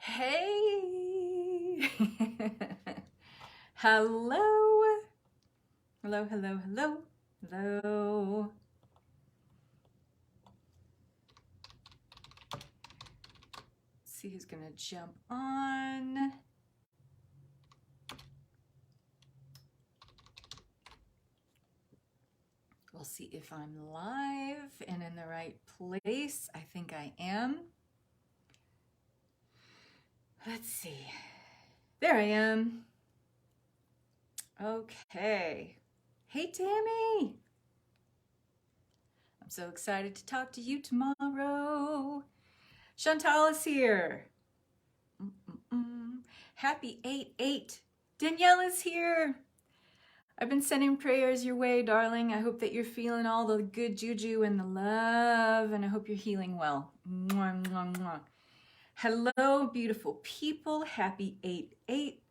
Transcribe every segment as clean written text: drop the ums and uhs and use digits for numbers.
Hey! Hello! Hello, hello, hello, hello. Let's see who's gonna jump on. We'll see if I'm live and in the right place. I think I am. Let's see. There I am. Okay. Hey, Tammy. I'm so excited to talk to you tomorrow. Chantal is here. Happy 8/8. Danielle is here. I've been sending prayers your way, darling. I hope that you're feeling all the good juju and the love, and I hope you're healing well. Mwah, mwah, mwah. Hello, beautiful people. Happy 8/8.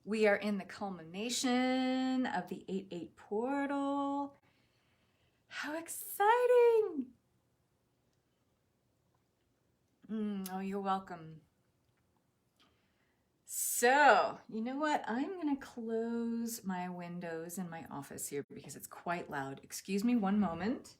We are in the culmination of the 8/8 portal. How exciting! Oh, you're welcome. So, you know what? I'm going to close my windows in my office here because it's quite loud. Excuse me one moment.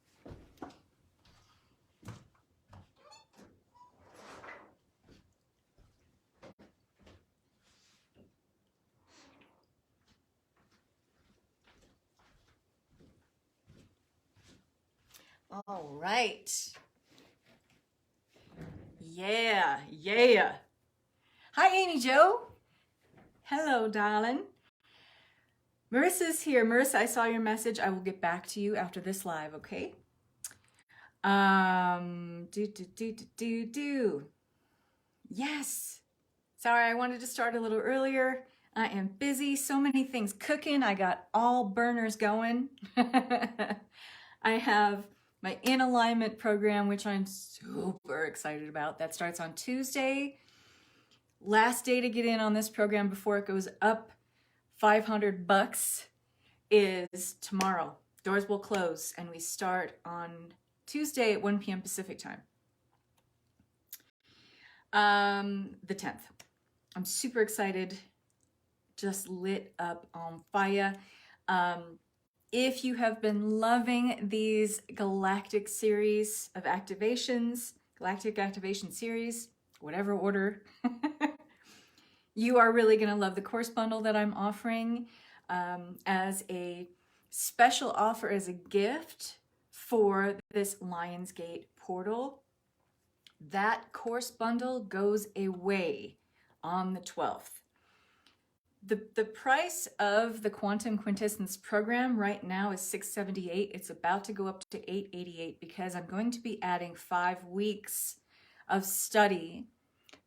All right. Yeah. Hi, Amy Jo. Hello, darling. Marissa's here. Marissa, I saw your message. I will get back to you after this live, okay? Yes. Sorry, I wanted to start a little earlier. I am busy. So many things cooking. I got all burners going. I have my In Alignment program, which I'm super excited about. That starts on Tuesday. Last day to get in on this program before it goes up $500 is tomorrow. Doors will close and we start on Tuesday at 1 p.m. Pacific time. The 10th. I'm super excited. Just lit up on fire. If you have been loving these galactic series of activations, Galactic Activation series, whatever order, you are really going to love the course bundle that I'm offering as a special offer, as a gift for this Lionsgate portal. That course bundle goes away on the 12th. The price of the Quantum Quintessence program right now is $678. It's about to go up to $888 because I'm going to be adding 5 weeks of study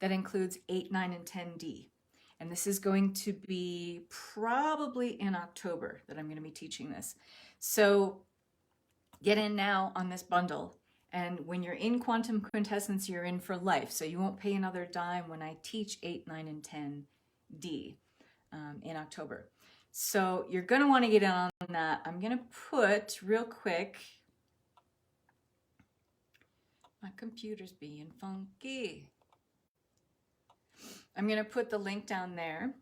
that includes 8, 9, and 10D. And this is going to be probably in October that I'm going to be teaching this. So get in now on this bundle. And when you're in Quantum Quintessence, you're in for life. So you won't pay another dime when I teach 8, 9, and 10D. In October. So you're going to want to get in on that. I'm going to put real quick, my computer's being funky. I'm going to put the link down there.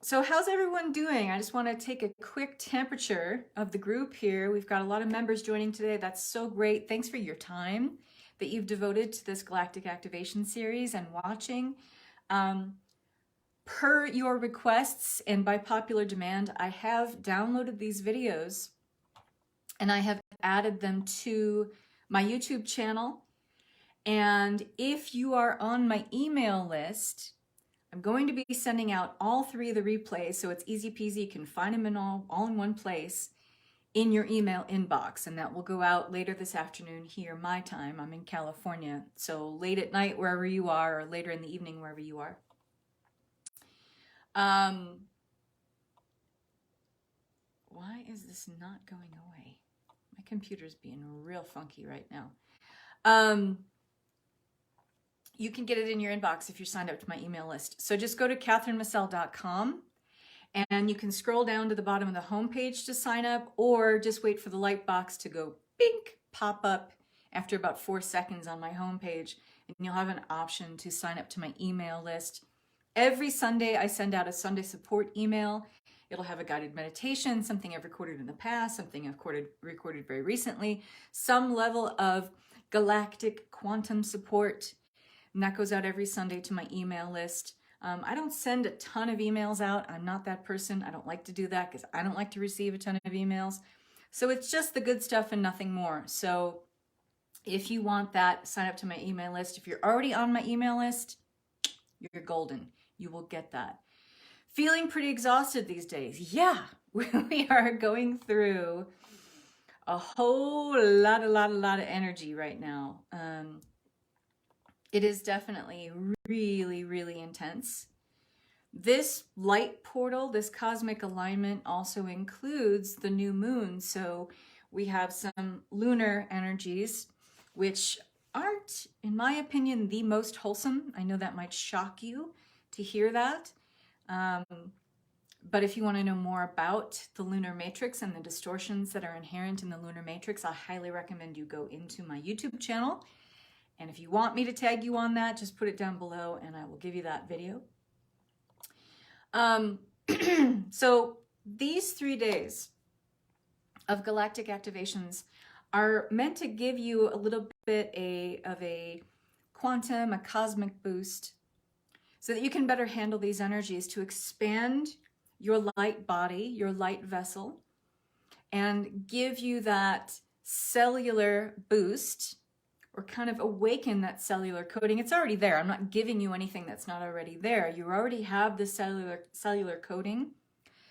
So how's everyone doing? I just want to take a quick temperature of the group here. We've got a lot of members joining today. That's so great. Thanks for your time that you've devoted to this Galactic Activation series and watching. Per your requests and by popular demand, I have downloaded these videos and I have added them to my YouTube channel. And if you are on my email list, I'm going to be sending out all 3 of the replays, so it's easy peasy. You can find them in all in one place in your email inbox, and that will go out later this afternoon here, my time. I'm in California, so late at night wherever you are, or later in the evening wherever you are. Why is this not going away? My computer's being real funky right now. You can get it in your inbox if you're signed up to my email list. So just go to catherinemasel.com and you can scroll down to the bottom of the homepage to sign up, or just wait for the light box to go bink, pop up, after about 4 seconds on my homepage, and you'll have an option to sign up to my email list. Every Sunday, I send out a Sunday support email. It'll have a guided meditation, something I've recorded in the past, something I've recorded very recently, some level of galactic quantum support. And that goes out every Sunday to my email list. I don't send a ton of emails out. I'm not that person. I don't like to do that because I don't like to receive a ton of emails. So it's just the good stuff and nothing more. So if you want that, sign up to my email list. If you're already on my email list, you're golden. You will get that. Feeling pretty exhausted these days. Yeah, we are going through a whole lot of energy right now. It is definitely really, really intense. This light portal, this cosmic alignment also includes the new moon. So we have some lunar energies, which aren't, in my opinion, the most wholesome. I know that might shock you to hear that. But if you want to know more about the lunar matrix and the distortions that are inherent in the lunar matrix, I highly recommend you go into my YouTube channel. And if you want me to tag you on that, just put it down below and I will give you that video. So these 3 days of galactic activations are meant to give you a little bit of a quantum, a cosmic boost, so that you can better handle these energies, to expand your light body, your light vessel, and give you that cellular boost, or kind of awaken that cellular coding. It's already there. I'm not giving you anything that's not already there. You already have the cellular coding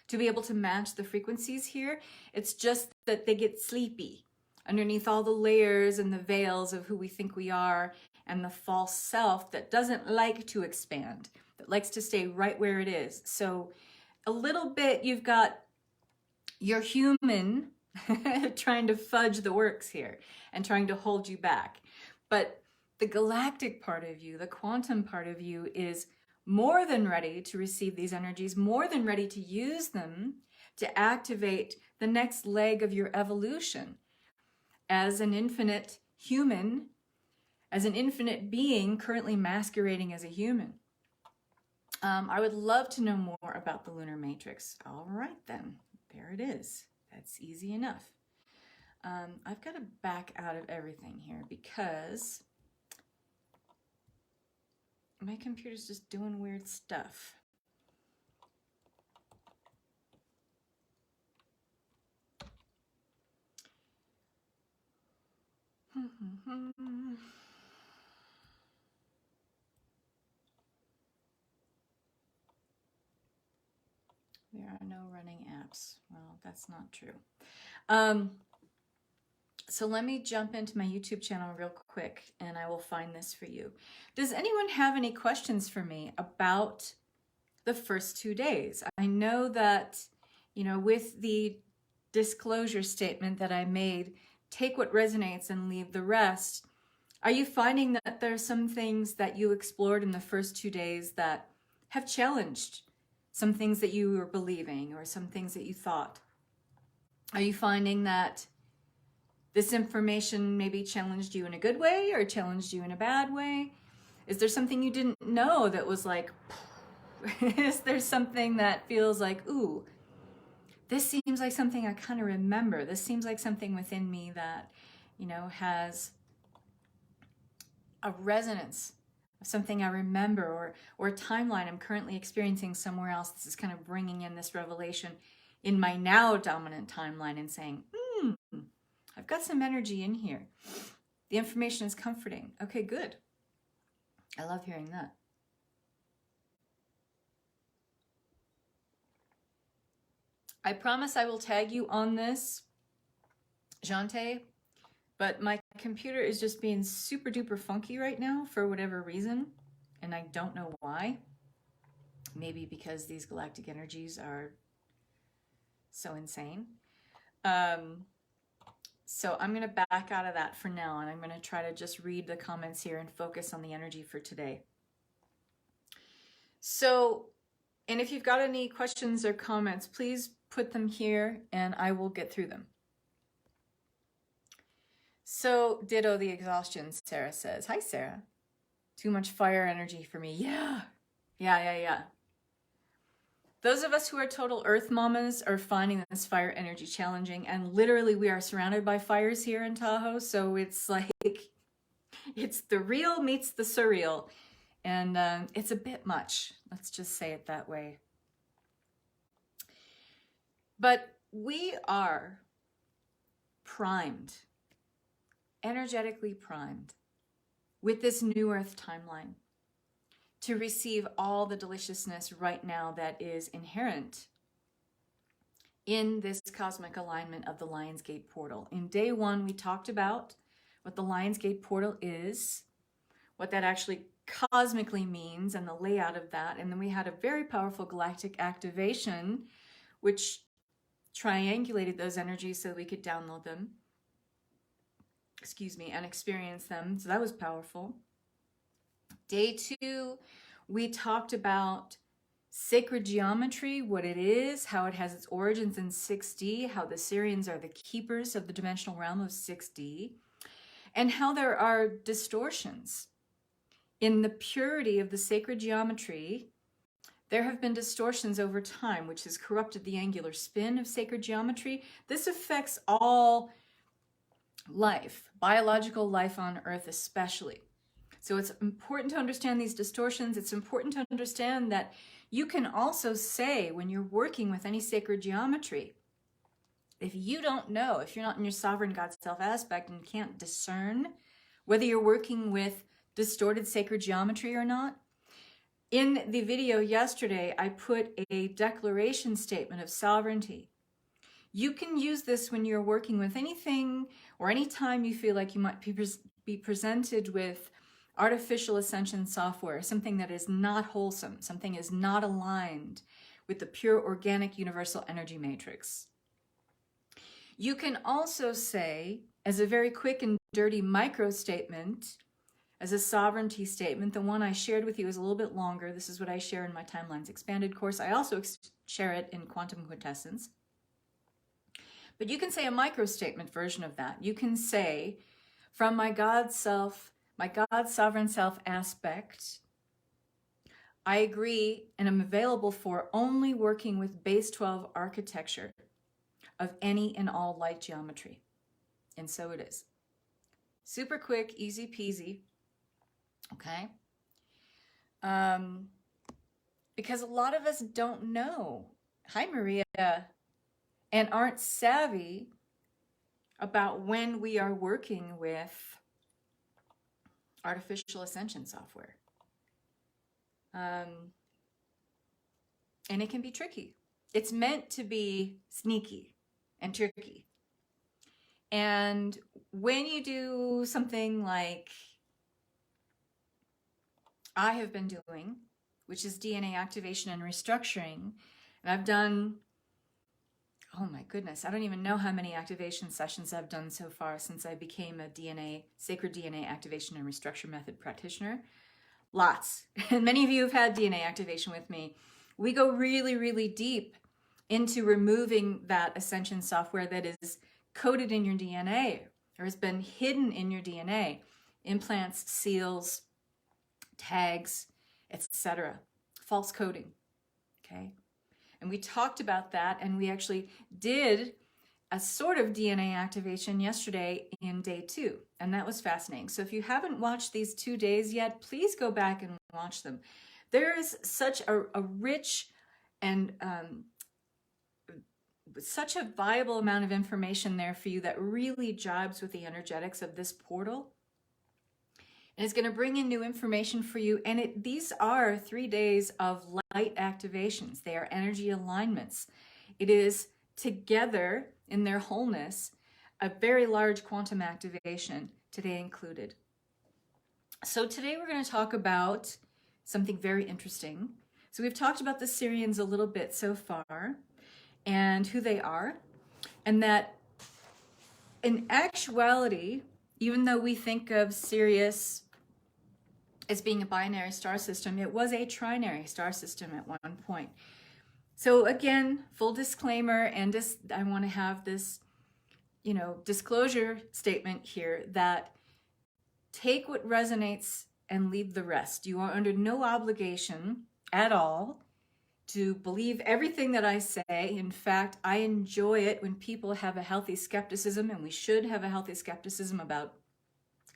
to be able to match the frequencies here. It's just that they get sleepy underneath all the layers and the veils of who we think we are, and the false self that doesn't like to expand, that likes to stay right where it is. So a little bit, you've got your human trying to fudge the works here and trying to hold you back. But the galactic part of you, the quantum part of you, is more than ready to receive these energies, more than ready to use them to activate the next leg of your evolution as an infinite human, as an infinite being currently masquerading as a human. I would love to know more about the lunar matrix. All right then, there it is. That's easy enough. I've got to back out of everything here because my computer's just doing weird stuff. There are no running apps. Well, that's not true. So let me jump into my YouTube channel real quick and I will find this for you. Does anyone have any questions for me about the first 2 days? I know that, you know, with the disclosure statement that I made, take what resonates and leave the rest. Are you finding that there are some things that you explored in the first 2 days that have challenged some things that you were believing or some things that you thought? Are you finding that this information maybe challenged you in a good way or challenged you in a bad way? Is there something you didn't know that was like, is there something that feels like, ooh, this seems like something I kind of remember. This seems like something within me that, you know, has a resonance of something I remember, or a timeline I'm currently experiencing somewhere else. This is kind of bringing in this revelation in my now dominant timeline and saying, I've got some energy in here. The information is comforting. Okay, good. I love hearing that. I promise I will tag you on this, Jante, but my computer is just being super duper funky right now for whatever reason, and I don't know why. Maybe because these galactic energies are so insane. So I'm going to back out of that for now, and I'm going to try to just read the comments here and focus on the energy for today. So, and if you've got any questions or comments, please put them here and I will get through them. So ditto the exhaustion, Sarah says. Hi, Sarah. Too much fire energy for me. Yeah. Those of us who are total earth mamas are finding this fire energy challenging, and literally we are surrounded by fires here in Tahoe, so it's like, it's the real meets the surreal, and it's a bit much. Let's just say it that way. But we are primed, energetically primed, with this new earth timeline to receive all the deliciousness right now that is inherent in this cosmic alignment of the Lionsgate portal. In day one, we talked about what the Lionsgate portal is, what that actually cosmically means, and the layout of that. And then we had a very powerful galactic activation, which triangulated those energies so we could download them, and experience them. So that was powerful. Day two, we talked about sacred geometry, what it is, how it has its origins in 6D, how the Sirians are the keepers of the dimensional realm of 6D, and how there are distortions. In the purity of the sacred geometry, there have been distortions over time, which has corrupted the angular spin of sacred geometry. This affects all life, biological life on Earth especially. So it's important to understand these distortions. It's important to understand that you can also say, when you're working with any sacred geometry, if you don't know, if you're not in your sovereign God self aspect and can't discern whether you're working with distorted sacred geometry or not, in the video yesterday, I put a declaration statement of sovereignty. You can use this when you're working with anything or any time you feel like you might be presented with artificial ascension software, something that is not wholesome, something is not aligned with the pure organic universal energy matrix. You can also say, as a very quick and dirty micro statement, as a sovereignty statement, the one I shared with you is a little bit longer. This is what I share in my Timelines Expanded course. I also share it in Quantum Quintessence. But you can say a micro statement version of that. You can say, from my God self, my God sovereign self aspect, I agree and am available for only working with base 12 architecture of any and all light geometry. And so it is. Super quick, easy peasy. Okay? Because a lot of us don't know. Hi, Maria. And aren't savvy about when we are working with artificial ascension software. And it can be tricky. It's meant to be sneaky and tricky. And when you do something like I have been doing, which is DNA activation and restructuring, and I've done, oh my goodness, I don't even know how many activation sessions I've done so far since I became a sacred DNA activation and restructure method practitioner. Lots. And many of you have had DNA activation with me. We go really, really deep into removing that ascension software that is coded in your DNA or has been hidden in your DNA. Implants, seals, tags, etc. False coding. Okay? And we talked about that, and we actually did a sort of DNA activation yesterday in day 2, and that was fascinating. So if you haven't watched these 2 days yet, please go back and watch them. There is such a rich and such a viable amount of information there for you that really jibes with the energetics of this portal. And it's going to bring in new information for you. And these are 3 days of light activations. They are energy alignments. It is together in their wholeness, a very large quantum activation today included. So today we're going to talk about something very interesting. So we've talked about the Sirians a little bit so far and who they are, and that in actuality, even though we think of Sirius as being a binary star system, it was a trinary star system at one point. So again, full disclaimer, and I want to have this disclosure statement here that take what resonates and leave the rest. You are under no obligation at all to believe everything that I say. In fact, I enjoy it when people have a healthy skepticism, and we should have a healthy skepticism about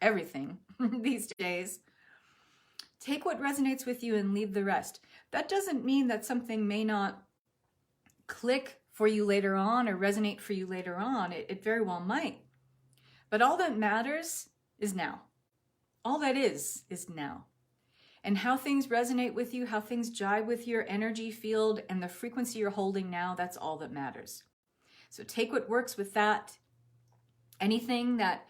everything these days. Take what resonates with you and leave the rest. That doesn't mean that something may not click for you later on or resonate for you later on. It very well might. But all that matters is now. All that is now. And how things resonate with you, how things jive with your energy field and the frequency you're holding now, that's all that matters. So take what works with that. Anything that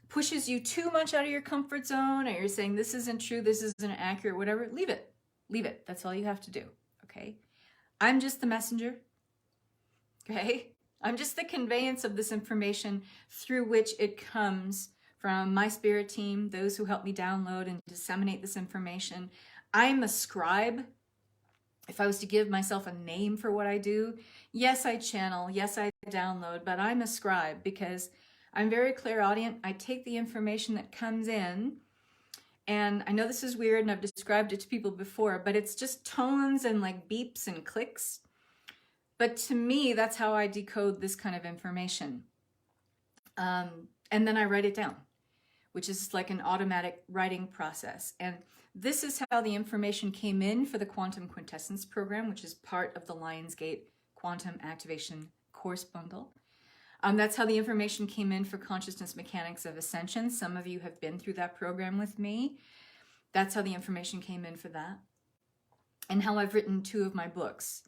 pushes you too much out of your comfort zone, or you're saying this isn't true, this isn't accurate, whatever, leave it. Leave it. That's all you have to do. Okay? I'm just the messenger. Okay? I'm just the conveyance of this information through which it comes from my spirit team, those who help me download and disseminate this information. I'm a scribe. If I was to give myself a name for what I do, yes, I channel, yes, I download, but I'm a scribe because I'm very clairaudient. I take the information that comes in, and I know this is weird and I've described it to people before, but it's just tones and like beeps and clicks. But to me, that's how I decode this kind of information. And then I write it down, which is like an automatic writing process. And this is how the information came in for the Quantum Quintessence program, which is part of the Lionsgate Quantum Activation course bundle. That's how the information came in for Consciousness Mechanics of Ascension. Some of you have been through that program with me. That's how the information came in for that. And how I've written 2 of my books,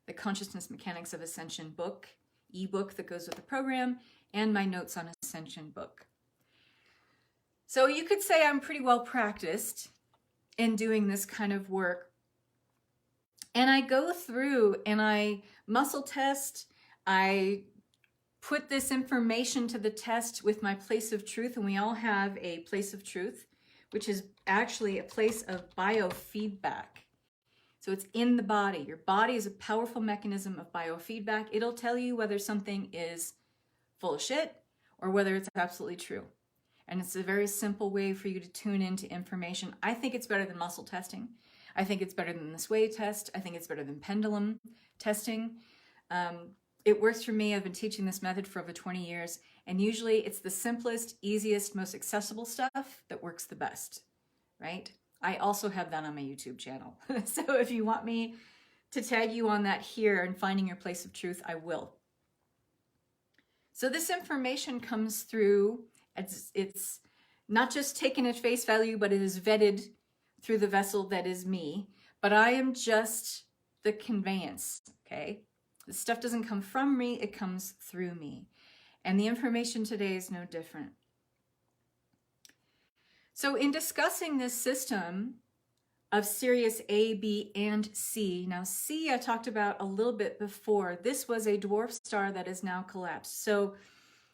the Consciousness Mechanics of Ascension book, ebook that goes with the program, and my Notes on Ascension book. So you could say I'm pretty well practiced in doing this kind of work. And I go through and I muscle test, I put this information to the test with my place of truth, and we all have a place of truth, which is actually a place of biofeedback. So it's in the body. Your body is a powerful mechanism of biofeedback. It'll tell you whether something is full of shit or whether it's absolutely true. And it's a very simple way for you to tune into information. I think it's better than muscle testing. I think it's better than the sway test. I think it's better than pendulum testing. It works for me. I've been teaching this method for over 20 years, and usually it's the simplest, easiest, most accessible stuff that works the best, right? I also have that on my YouTube channel. So if you want me to tag you on that here and finding your place of truth, I will. So this information comes through, it's not just taken at face value, but it is vetted through the vessel that is me, but I am just the conveyance, okay? This stuff doesn't come from me, it comes through me. And the information today is no different. So in discussing this system of Sirius A, B, and C, now C I talked about a little bit before. This was a dwarf star that is now collapsed. So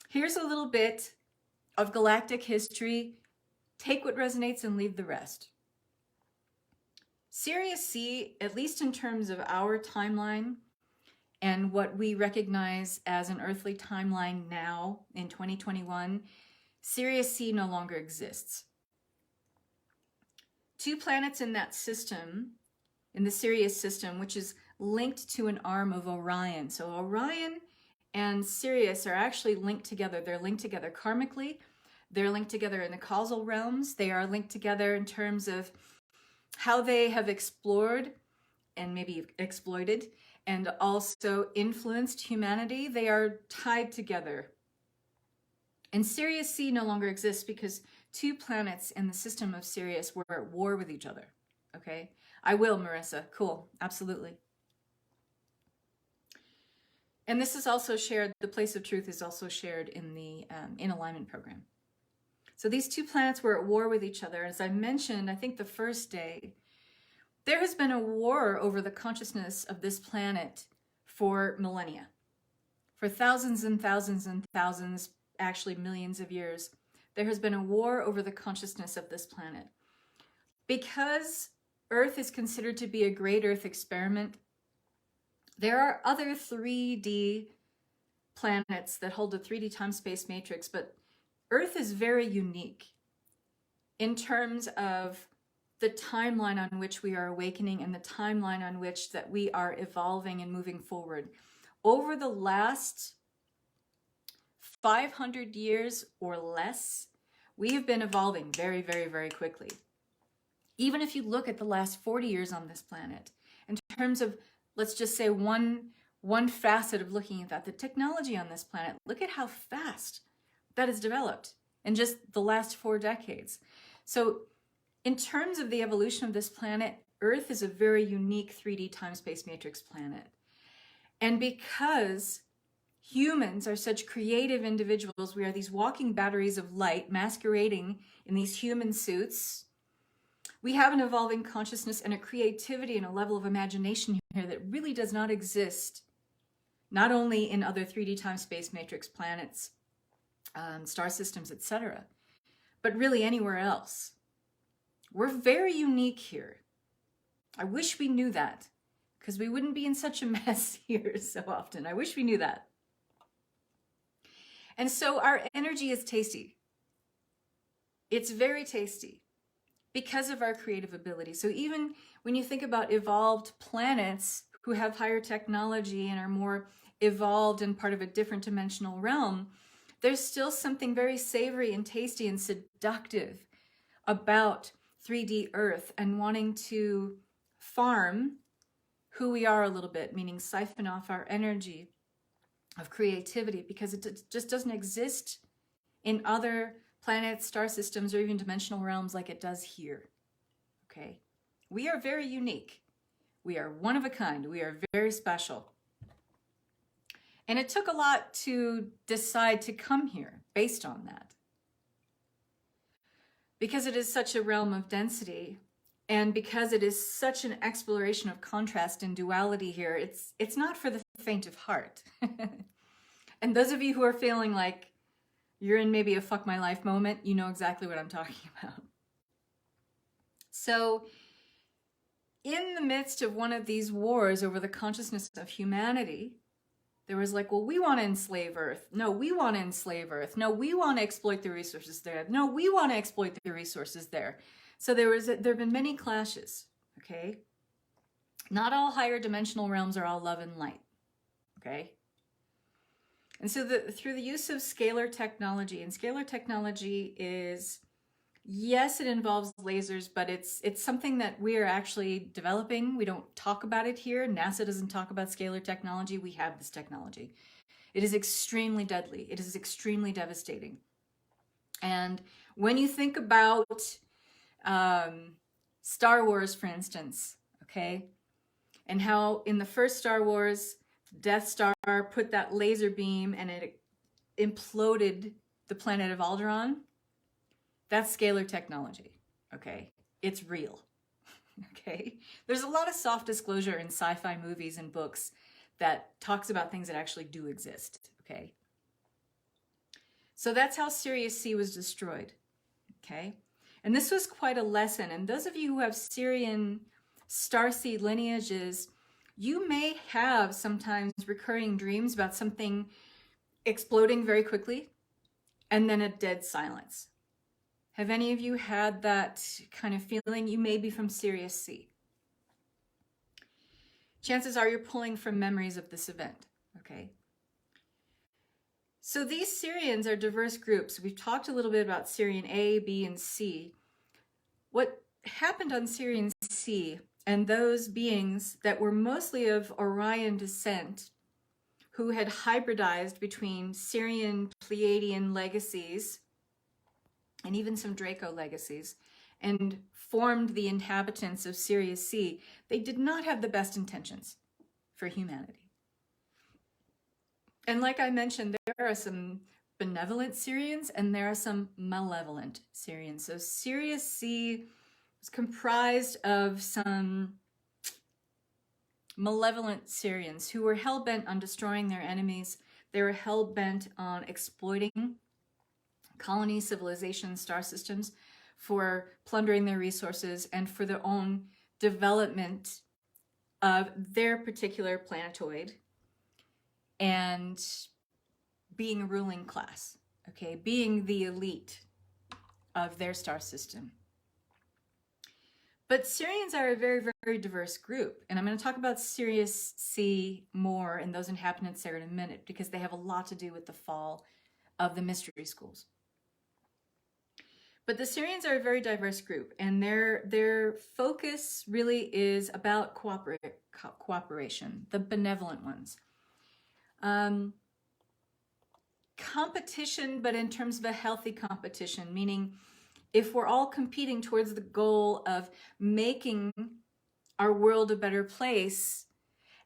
here's a little bit of galactic history. Take what resonates and leave the rest. Sirius C, at least in terms of our timeline and what we recognize as an earthly timeline now in 2021, Sirius C no longer exists. 2 planets in that system, in the Sirius system, which is linked to an arm of Orion. So Orion and Sirius are actually linked together. They're linked together karmically. They're linked together in the causal realms. They are linked together in terms of how they have explored and maybe exploited and also influenced humanity. They are tied together. And Sirius C no longer exists because 2 planets in the system of Sirius were at war with each other. Okay? I will, Marissa. Cool. Absolutely. And this is also shared, the place of truth is also shared in the In Alignment program. So these 2 planets were at war with each other. As I mentioned, I think the first day, there has been a war over the consciousness of this planet for millennia. For thousands and thousands and thousands, actually millions of years, there has been a war over the consciousness of this planet. Because Earth is considered to be a great Earth experiment, there are other 3D planets that hold a 3D time-space matrix, but Earth is very unique in terms of the timeline on which we are awakening and the timeline on which that we are evolving and moving forward. Over the last 500 years or less, we have been evolving very, very, very quickly. Even if you look at the last 40 years on this planet, in terms of, let's just say one facet of looking at that, the technology on this planet, look at how fast that has developed in just the last 4 decades. So in terms of the evolution of this planet, Earth is a very unique 3D time-space matrix planet. And because humans are such creative individuals, we are these walking batteries of light masquerading in these human suits. We have an evolving consciousness and a creativity and a level of imagination here that really does not exist, not only in other 3D time-space matrix planets, star systems, etc., but really anywhere else. We're very unique here. I wish we knew that, because we wouldn't be in such a mess here so often. I wish we knew that. And so our energy is tasty. It's very tasty because of our creative ability. So even when you think about evolved planets who have higher technology and are more evolved and part of a different dimensional realm, there's still something very savory and tasty and seductive about 3D Earth and wanting to farm who we are a little bit, meaning siphon off our energy of creativity, because it just doesn't exist in other planets, star systems, or even dimensional realms like it does here. Okay? We are very unique. We are one of a kind. We are very special. And it took a lot to decide to come here based on that. Because it is such a realm of density, and because it is such an exploration of contrast and duality here, it's not for the faint of heart. And those of you who are feeling like you're in maybe a fuck my life moment, you know exactly what I'm talking about. So in the midst of one of these wars over the consciousness of humanity, there was like, well, we want to enslave Earth. No, we want to enslave Earth. No, we want to exploit the resources there. No, we want to exploit the resources there. So there have been many clashes, okay? Not all higher dimensional realms are all love and light, okay? And so through the use of scalar technology, and scalar technology is, yes, it involves lasers, but it's something that we are actually developing. We don't talk about it here. NASA doesn't talk about scalar technology. We have this technology. It is extremely deadly. It is extremely devastating. And when you think about Star Wars, for instance, okay, and how in the first Star Wars, Death Star put that laser beam and it imploded the planet of Alderaan. That's scalar technology, okay? It's real, okay? There's a lot of soft disclosure in sci-fi movies and books that talks about things that actually do exist, okay? So that's how Sirius C was destroyed, okay? And this was quite a lesson. And those of you who have Sirian starseed lineages, you may have sometimes recurring dreams about something exploding very quickly and then a dead silence. Have any of you had that kind of feeling? You may be from Sirius C. Chances are you're pulling from memories of this event, okay? So these Sirians are diverse groups. We've talked a little bit about Sirian A, B, and C. What happened on Sirian C and those beings that were mostly of Orion descent, who had hybridized between Sirian Pleiadian legacies and even some Draco legacies, and formed the inhabitants of Sirius C, they did not have the best intentions for humanity. And like I mentioned, there are some benevolent Sirians and there are some malevolent Sirians. So Sirius C is comprised of some malevolent Sirians who were hell-bent on destroying their enemies. They were hell-bent on exploiting colonies, civilizations, star systems for plundering their resources and for their own development of their particular planetoid. And being a ruling class, okay, being the elite of their star system. But Sirians are a very, very diverse group. And I'm going to talk about Sirius C more and those inhabitants there in a minute, because they have a lot to do with the fall of the mystery schools. But the Sirians are a very diverse group, and their focus really is about cooperation, the benevolent ones. Competition, but in terms of a healthy competition, meaning if we're all competing towards the goal of making our world a better place,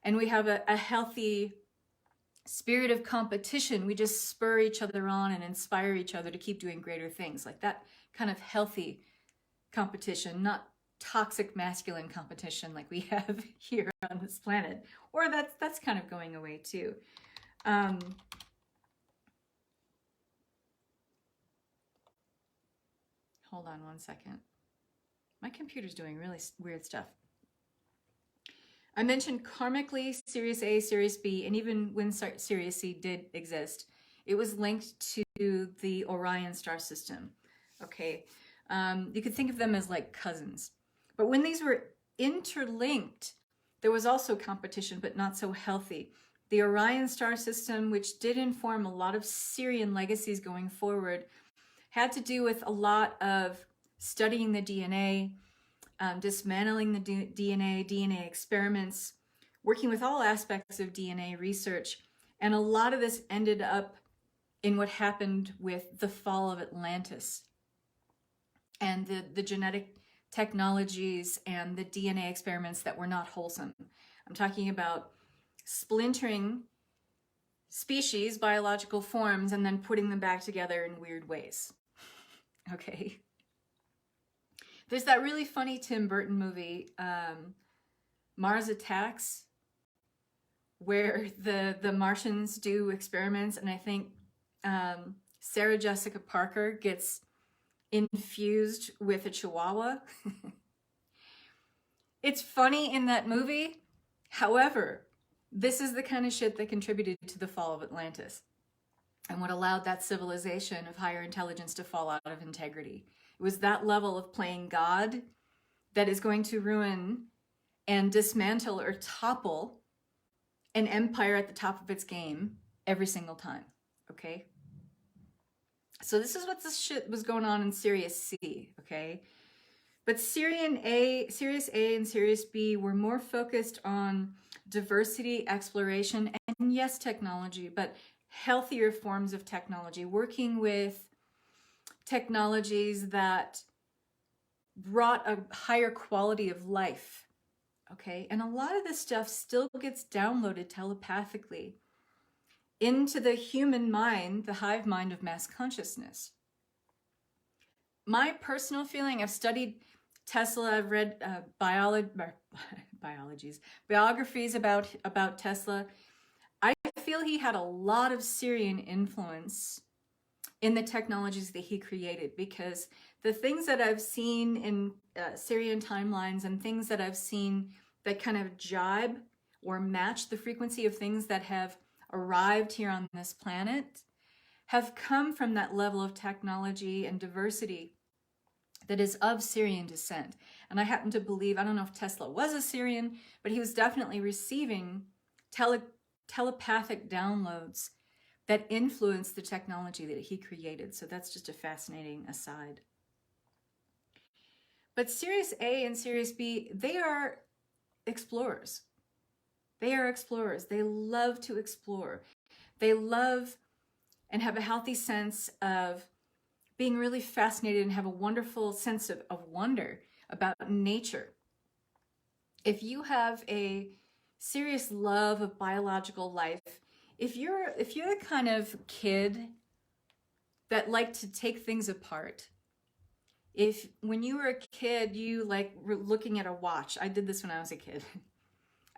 and we have a healthy spirit of competition, we just spur each other on and inspire each other to keep doing greater things, like that kind of healthy competition, not toxic masculine competition like we have here on this planet, or that's kind of going away too. Hold on one second. My computer's doing really weird stuff. I mentioned karmically Sirius A, Sirius B, and even when Sirius C did exist, it was linked to the Orion star system. Okay, you could think of them as like cousins. But when these were interlinked, there was also competition, but not so healthy. The Orion star system, which did inform a lot of Sirian legacies going forward, had to do with a lot of studying the DNA, dismantling the DNA experiments, working with all aspects of DNA research. And a lot of this ended up in what happened with the fall of Atlantis and the genetic technologies and the DNA experiments that were not wholesome. I'm talking about splintering species, biological forms, and then putting them back together in weird ways. Okay. There's that really funny Tim Burton movie, Mars Attacks, where the Martians do experiments, and I think Sarah Jessica Parker gets infused with a chihuahua. It's funny in that movie. However, this is the kind of shit that contributed to the fall of Atlantis and what allowed that civilization of higher intelligence to fall out of integrity. It was that level of playing God that is going to ruin and dismantle or topple an empire at the top of its game every single time, okay? So this is what this shit was going on in Sirius C, okay? But Sirius A and Sirius B were more focused on diversity, exploration, and yes, technology, but healthier forms of technology, working with technologies that brought a higher quality of life, okay? And a lot of this stuff still gets downloaded telepathically into the human mind, the hive mind of mass consciousness. My personal feeling, I've studied Tesla, I've read biographies about Tesla. I feel he had a lot of Sirian influence in the technologies that he created, because the things that I've seen in Sirian timelines and things that I've seen that kind of jibe or match the frequency of things that have arrived here on this planet have come from that level of technology and diversity that is of Sirian descent. And I happen to believe, I don't know if Tesla was a Sirian, but he was definitely receiving telepathic downloads that influenced the technology that he created. So that's just a fascinating aside. But Sirius A and Sirius B, they are explorers. They are explorers. They love to explore. They love and have a healthy sense of being really fascinated and have a wonderful sense of wonder about nature. If you have a serious love of biological life, if you're the kind of kid that liked to take things apart, if when you were a kid you were looking at a watch, I did this when I was a kid.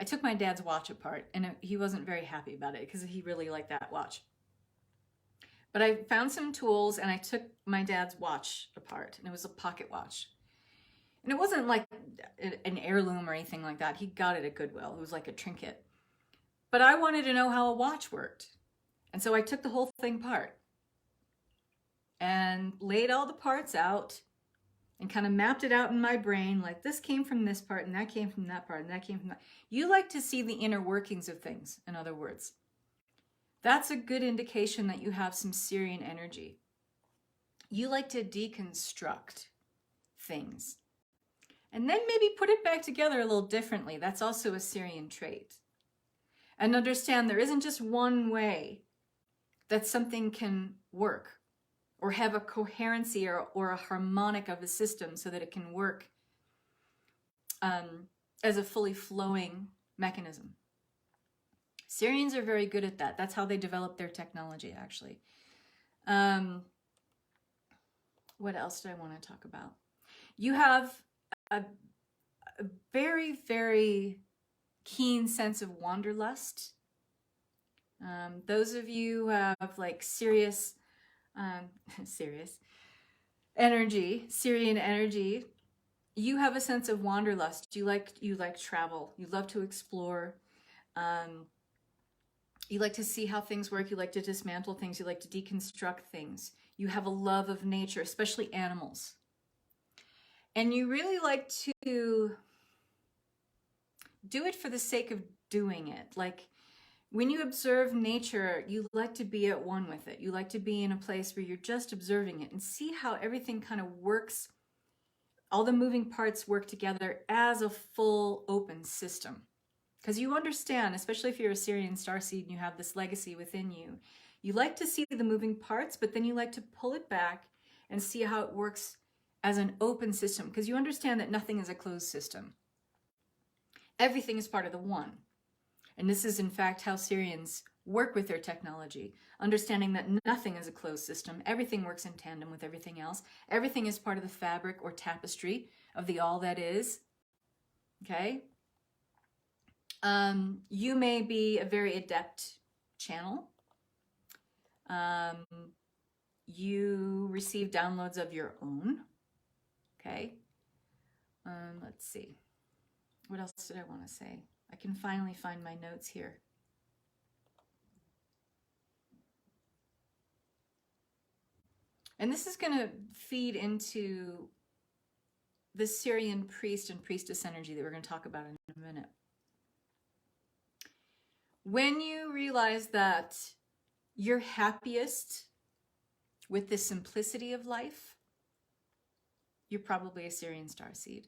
I took my dad's watch apart, and he wasn't very happy about it because he really liked that watch. But I found some tools and I took my dad's watch apart, and it was a pocket watch. And it wasn't like an heirloom or anything like that. He got it at Goodwill. It was like a trinket. But I wanted to know how a watch worked. And so I took the whole thing apart and laid all the parts out and kind of mapped it out in my brain, like this came from this part and that came from that part and that came from that. You like to see the inner workings of things, in other words. That's a good indication that you have some Sirian energy. You like to deconstruct things and then maybe put it back together a little differently. That's also a Sirian trait. And understand there isn't just one way that something can work or have a coherency or a harmonic of a system so that it can work as a fully flowing mechanism. Sirians are very good at that. That's how they develop their technology, actually. What else do I want to talk about? You have a very, very keen sense of wanderlust. Those of you who have like serious energy, Sirian energy, you have a sense of wanderlust. You like travel. You love to explore. You like to see how things work. You like to dismantle things. You like to deconstruct things. You have a love of nature, especially animals. And you really like to do it for the sake of doing it. Like when you observe nature, you like to be at one with it. You like to be in a place where you're just observing it and see how everything kind of works. All the moving parts work together as a full open system. Because you understand, especially if you're a Sirian starseed and you have this legacy within you, you like to see the moving parts, but then you like to pull it back and see how it works as an open system, because you understand that nothing is a closed system. Everything is part of the one. And this is, in fact, how Sirians work with their technology, understanding that nothing is a closed system. Everything works in tandem with everything else. Everything is part of the fabric or tapestry of the all that is. Okay? You may be a very adept channel. You receive downloads of your own. Okay. Let's see. What else did I want to say? I can finally find my notes here. And this is going to feed into the Sirian Priest and Priestess energy that we're going to talk about in a minute. When you realize that you're happiest with the simplicity of life, you're probably a Sirian starseed.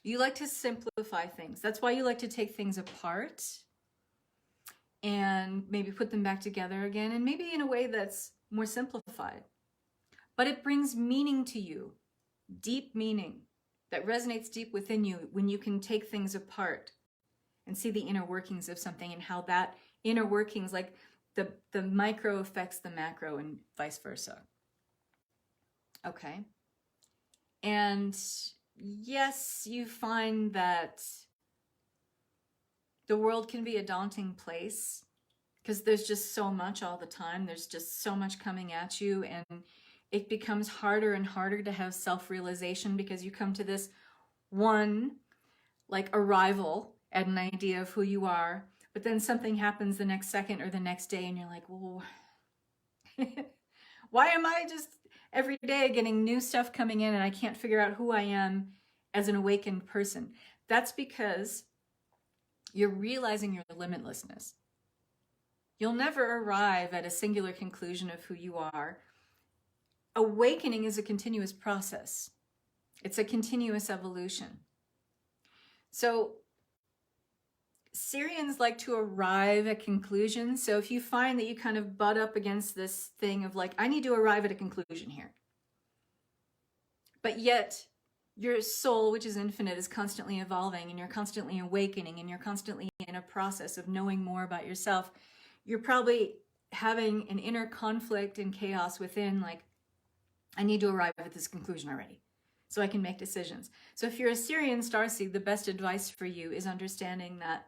You like to simplify things. That's why you like to take things apart and maybe put them back together again, and maybe in a way that's more simplified. But it brings meaning to you, deep meaning that resonates deep within you when you can take things apart and see the inner workings of something and how that inner workings, like the micro affects the macro and vice versa. Okay. And yes, you find that the world can be a daunting place because there's just so much all the time. There's just so much coming at you, and it becomes harder and harder to have self-realization because you come to this one like arrival at an idea of who you are, but then something happens the next second or the next day and you're like, well, why am I just every day getting new stuff coming in and I can't figure out who I am as an awakened person? That's because you're realizing your limitlessness. You'll never arrive at a singular conclusion of who you are. Awakening is a continuous process. It's a continuous evolution. So Sirians like to arrive at conclusions. So if you find that you kind of butt up against this thing of like, I need to arrive at a conclusion here, but yet your soul, which is infinite, is constantly evolving, and you're constantly awakening, and you're constantly in a process of knowing more about yourself, you're probably having an inner conflict and chaos within, like, I need to arrive at this conclusion already so I can make decisions. So if you're a Sirian starseed, the best advice for you is understanding that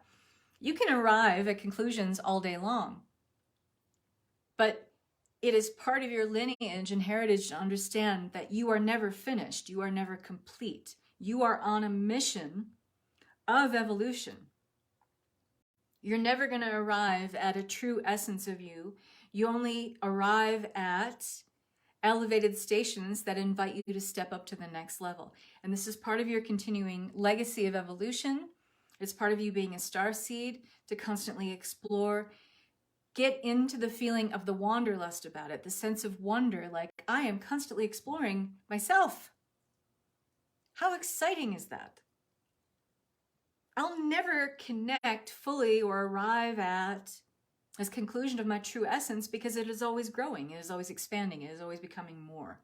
you can arrive at conclusions all day long, but it is part of your lineage and heritage to understand that you are never finished. You are never complete. You are on a mission of evolution. You're never going to arrive at a true essence of you. You only arrive at elevated stations that invite you to step up to the next level. And this is part of your continuing legacy of evolution. It's part of you being a starseed to constantly explore. Get into the feeling of the wanderlust about it, the sense of wonder, like I am constantly exploring myself. How exciting is that? I'll never connect fully or arrive at this conclusion of my true essence because it is always growing, it is always expanding, it is always becoming more.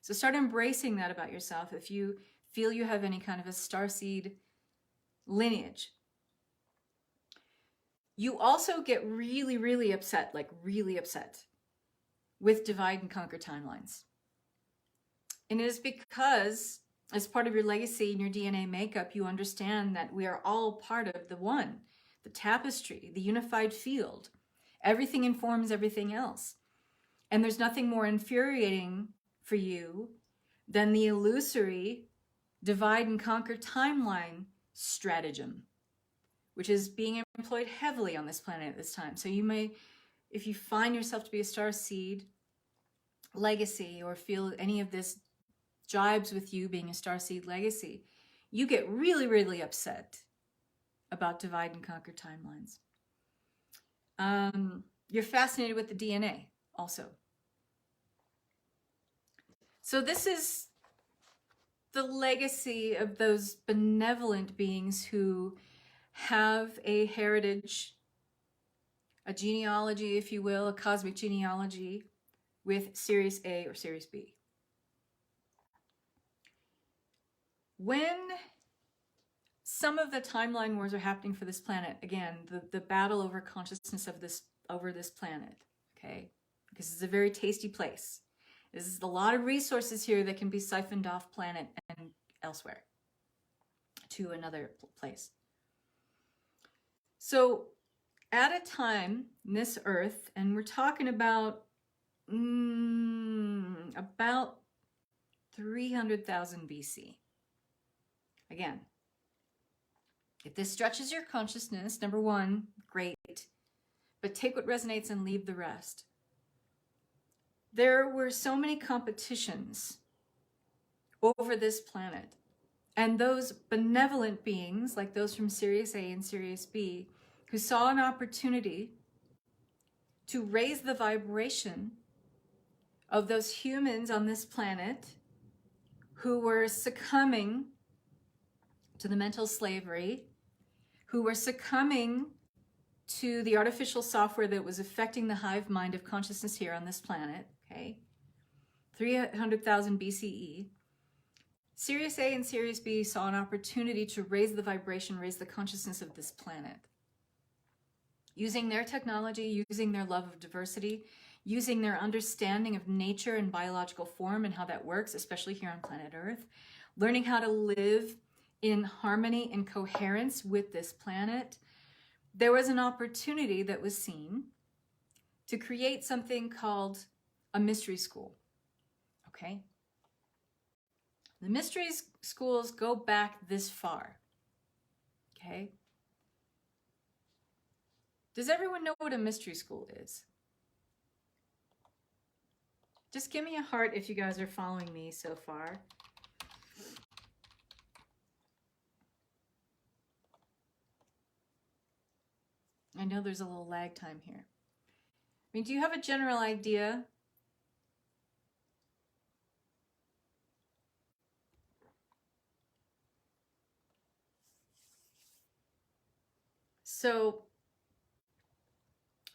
So start embracing that about yourself if you feel you have any kind of a starseed lineage. You also get really, really upset, like really upset with divide and conquer timelines. And it is because as part of your legacy and your DNA makeup, you understand that we are all part of the one, the tapestry, the unified field. Everything informs everything else. And there's nothing more infuriating for you than the illusory divide and conquer timeline stratagem, which is being employed heavily on this planet at this time. So you may, if you find yourself to be a star seed legacy or feel any of this jibes with you being a starseed legacy, you get really, really upset about divide and conquer timelines. You're fascinated with the DNA also. So this is the legacy of those benevolent beings who have a heritage, a genealogy, if you will, a cosmic genealogy with Sirius A or Sirius B. When some of the timeline wars are happening for this planet, again, the battle over consciousness of this over this planet, okay? Because it's a very tasty place. There's a lot of resources here that can be siphoned off planet and elsewhere to another place. So at a time in this Earth, and we're talking about 300,000 BC. Again, if this stretches your consciousness, number one, great, but take what resonates and leave the rest. There were so many competitions over this planet, and those benevolent beings, like those from Sirius A and Sirius B, who saw an opportunity to raise the vibration of those humans on this planet who were succumbing to the mental slavery, who were succumbing to the artificial software that was affecting the hive mind of consciousness here on this planet, okay? 300,000 BCE. Sirius A and Sirius B saw an opportunity to raise the vibration, raise the consciousness of this planet. Using their technology, using their love of diversity, using their understanding of nature and biological form and how that works, especially here on planet Earth, learning how to live in harmony and coherence with this planet, there was an opportunity that was seen to create something called a mystery school, okay? The mystery schools go back this far, okay? Does everyone know what a mystery school is? Just give me a heart if you guys are following me so far. I know there's a little lag time here. I mean, do you have a general idea? So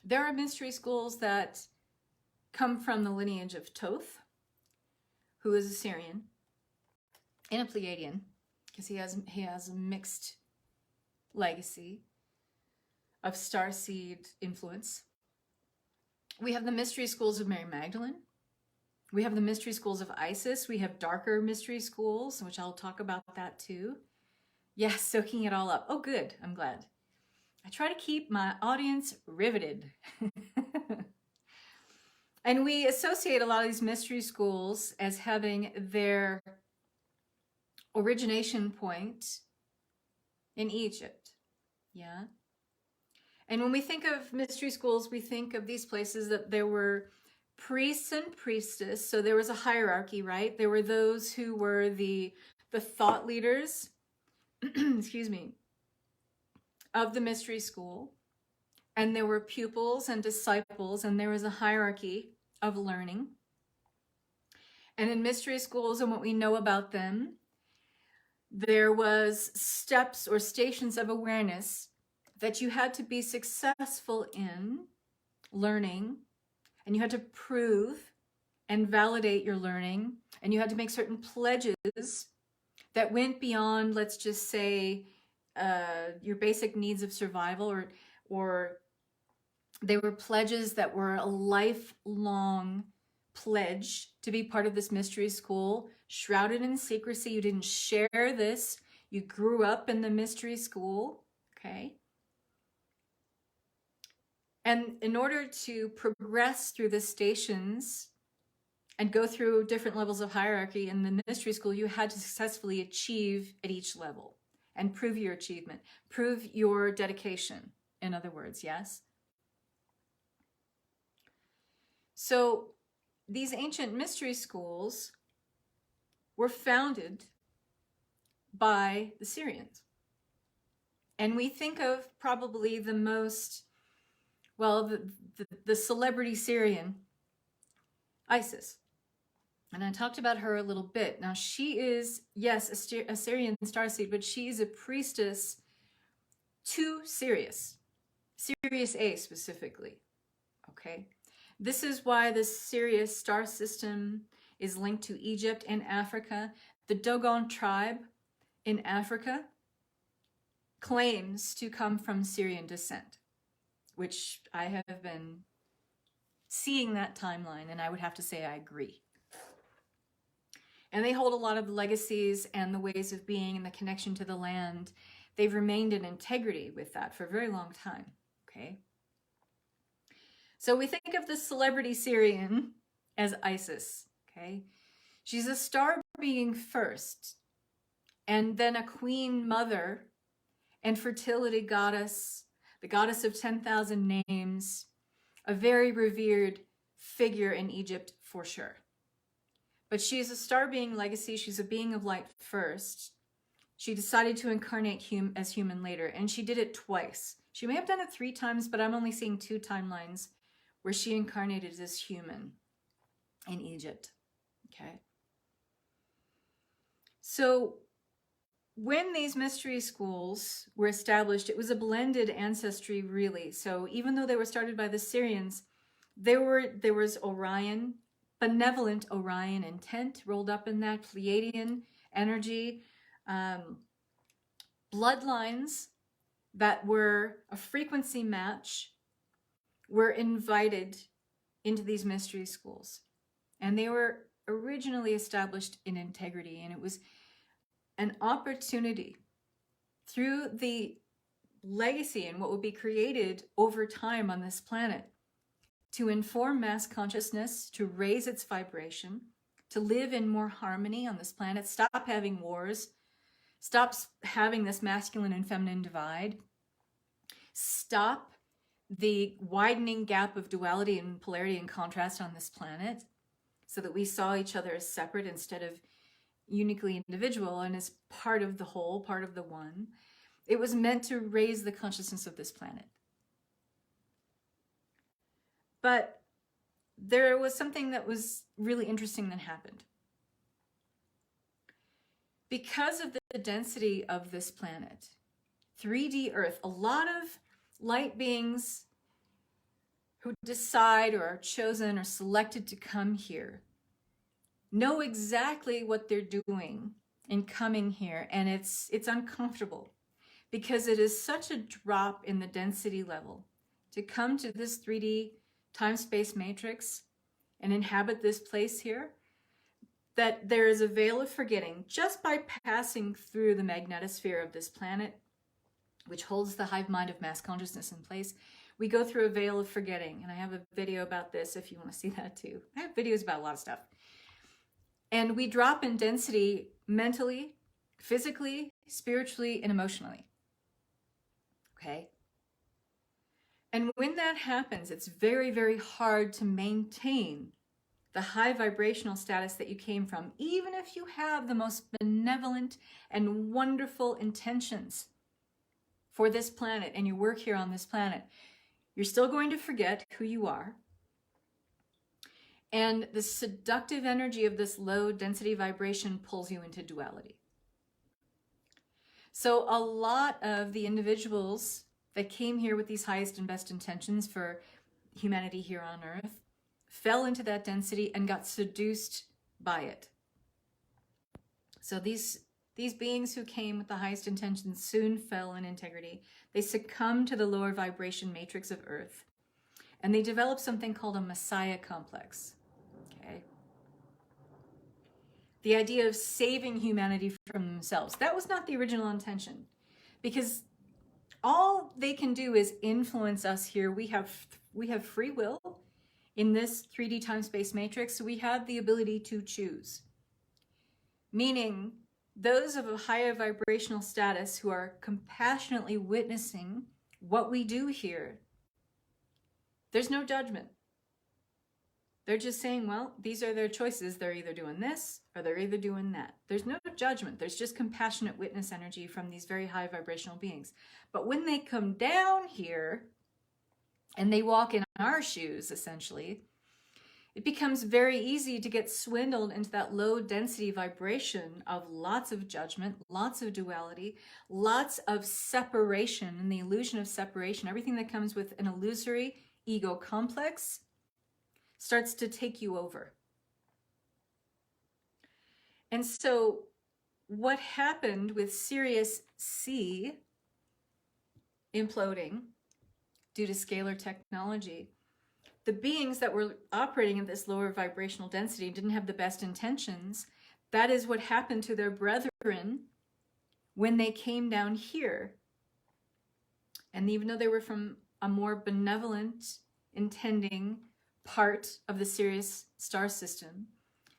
there are mystery schools that come from the lineage of Thoth, who is a Sirian and a Pleiadian, because he has a mixed legacy of starseed influence. We have the mystery schools of Mary Magdalene. We have the mystery schools of Isis. We have darker mystery schools, which I'll talk about that too. Yes, soaking it all up. Oh, good. I'm glad. I try to keep my audience riveted. And we associate a lot of these mystery schools as having their origination point in Egypt. Yeah. And when we think of mystery schools, we think of these places that there were priests and priestess. So there was a hierarchy, right? There were those who were the thought leaders, excuse me, of the mystery school. And there were pupils and disciples, and there was a hierarchy of learning. And in mystery schools, and what we know about them, there was steps or stations of awareness that you had to be successful in learning, and you had to prove and validate your learning, and you had to make certain pledges that went beyond, let's just say, your basic needs of survival, or they were pledges that were a lifelong pledge to be part of this mystery school, shrouded in secrecy. You didn't share this. You grew up in the mystery school, okay? And in order to progress through the stations and go through different levels of hierarchy in the mystery school, you had to successfully achieve at each level and prove your achievement, prove your dedication, in other words, yes? So these ancient mystery schools were founded by the Sirians. And we think of probably the most, well, the celebrity Sirian, Isis. And I talked about her a little bit. Now she is, yes, a Sirian starseed, but she is a priestess to Sirius A specifically, okay? This is why the Sirius star system is linked to Egypt and Africa. The Dogon tribe in Africa claims to come from Sirian descent, which I have been seeing that timeline, and I would have to say I agree. And they hold a lot of the legacies and the ways of being and the connection to the land. They've remained in integrity with that for a very long time, okay? So we think of the celebrity Sirian as Isis, okay? She's a star being first, and then a queen mother and fertility goddess, the goddess of 10,000 names, a very revered figure in Egypt for sure. But she is a star being legacy. She's a being of light first. She decided to incarnate as human later, and she did it twice. She may have done it 3 times, but I'm only seeing 2 timelines where she incarnated as human in Egypt, okay? So when these mystery schools were established, it was a blended ancestry, really. So even though they were started by the Sirians, there was Orion, benevolent Orion intent rolled up in that, Pleiadian energy, bloodlines that were a frequency match were invited into these mystery schools. And they were originally established in integrity, and it was an opportunity through the legacy and what would be created over time on this planet to inform mass consciousness, to raise its vibration, to live in more harmony on this planet, stop having wars, stop having this masculine and feminine divide, stop the widening gap of duality and polarity and contrast on this planet, so that we saw each other as separate instead of uniquely individual and as part of the whole, part of the one. It was meant to raise the consciousness of this planet. But there was something that was really interesting that happened. Because of the density of this planet, 3D Earth, a lot of light beings who decide or are chosen or selected to come here know exactly what they're doing in coming here, and it's uncomfortable because it is such a drop in the density level to come to this 3D time-space matrix and inhabit this place here, that there is a veil of forgetting just by passing through the magnetosphere of this planet, which holds the hive mind of mass consciousness in place. We go through a veil of forgetting, and I have a video about this if you want to see that too. I have videos about a lot of stuff. And we drop in density mentally, physically, spiritually, and emotionally, okay? And when that happens, it's very, very hard to maintain the high vibrational status that you came from, even if you have the most benevolent and wonderful intentions for this planet and you work here on this planet. You're still going to forget who you are. And the seductive energy of this low density vibration pulls you into duality. So a lot of the individuals that came here with these highest and best intentions for humanity here on Earth fell into that density and got seduced by it. So these beings who came with the highest intentions soon fell in integrity. They succumbed to the lower vibration matrix of Earth. And they developed something called a Messiah complex. Okay. The idea of saving humanity from themselves. That was not the original intention. Because all they can do is influence us here. We have free will in this 3D time-space matrix. So we have the ability to choose. Meaning, those of a higher vibrational status who are compassionately witnessing what we do here, there's no judgment. They're just saying, well, these are their choices. They're either doing this or they're either doing that. There's no judgment. There's just compassionate witness energy from these very high vibrational beings. But when they come down here and they walk in our shoes, essentially, it becomes very easy to get swindled into that low density vibration of lots of judgment, lots of duality, lots of separation and the illusion of separation. Everything that comes with an illusory ego complex starts to take you over. And so what happened with Sirius C imploding due to scalar technology, the beings that were operating at this lower vibrational density didn't have the best intentions. That is what happened to their brethren when they came down here. And even though they were from a more benevolent, intending part of the Sirius star system,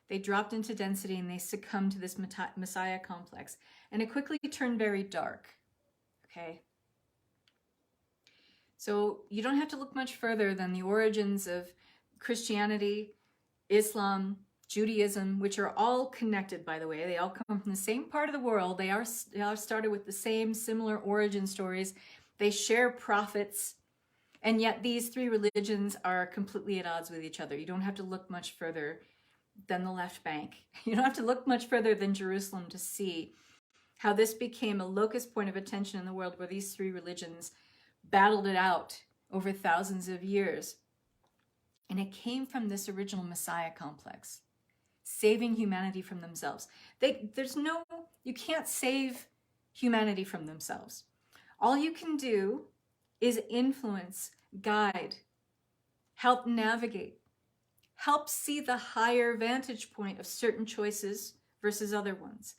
they dropped into density and they succumbed to this Messiah complex. And it quickly turned very dark. Okay? So you don't have to look much further than the origins of Christianity, Islam, Judaism, which are all connected, by the way. They all come from the same part of the world. They all started with the same similar origin stories. They share prophets. And yet these three religions are completely at odds with each other. You don't have to look much further than the left bank. You don't have to look much further than Jerusalem to see how this became a locus point of attention in the world where these three religions battled it out over thousands of years. And it came from this original Messiah complex, saving humanity from themselves. You can't save humanity from themselves. All you can do is influence, guide, help navigate, help see the higher vantage point of certain choices versus other ones.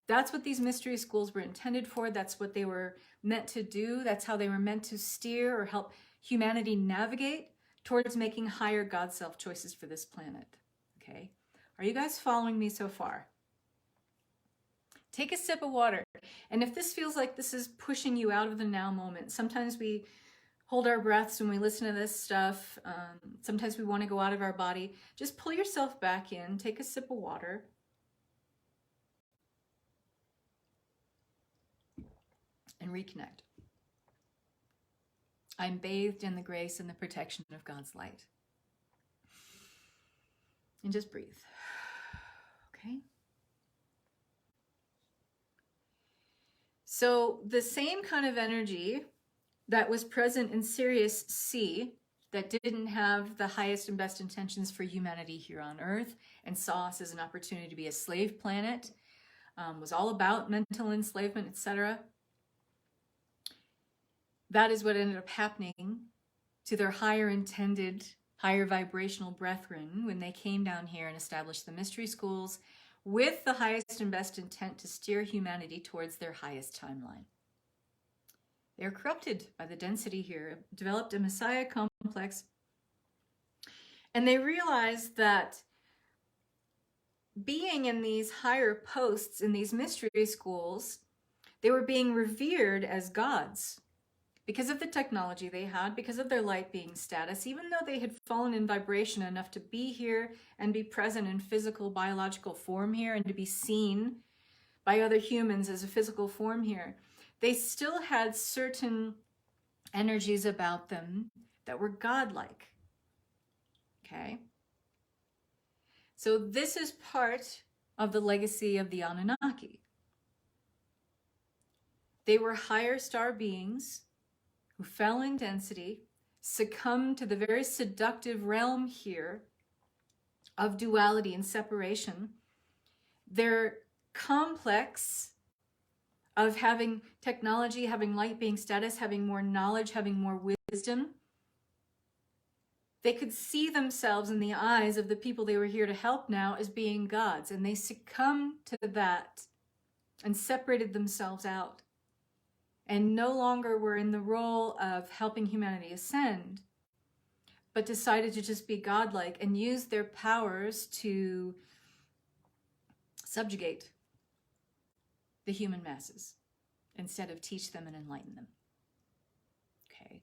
That's what these mystery schools were intended for. That's what they were meant to do. That's how they were meant to steer or help humanity navigate towards making higher God self choices for this planet. Okay? Are you guys following me so far? Take a sip of water. And if this feels like this is pushing you out of the now moment, sometimes we hold our breaths when we listen to this stuff. Sometimes we want to go out of our body. Just pull yourself back in. Take a sip of water. And reconnect. I'm bathed in the grace and the protection of God's light. And just breathe. Okay? So the same kind of energy that was present in Sirius C, that didn't have the highest and best intentions for humanity here on Earth and saw us as an opportunity to be a slave planet, was all about mental enslavement, etc. That is what ended up happening to their higher intended, higher vibrational brethren when they came down here and established the mystery schools with the highest and best intent to steer humanity towards their highest timeline. They are corrupted by the density here, developed a Messiah complex, and they realized that being in these higher posts in these mystery schools, they were being revered as gods, because of the technology they had, because of their light being status, even though they had fallen in vibration enough to be here and be present in physical, biological form here and to be seen by other humans as a physical form here, they still had certain energies about them that were godlike. Okay? So this is part of the legacy of the Anunnaki. They were higher star beings who fell in density, succumbed to the very seductive realm here of duality and separation. Their complex of having technology, having light being status, having more knowledge, having more wisdom, they could see themselves in the eyes of the people they were here to help now as being gods, and they succumbed to that and separated themselves out, and no longer were in the role of helping humanity ascend, but decided to just be godlike and use their powers to subjugate the human masses instead of teach them and enlighten them. Okay.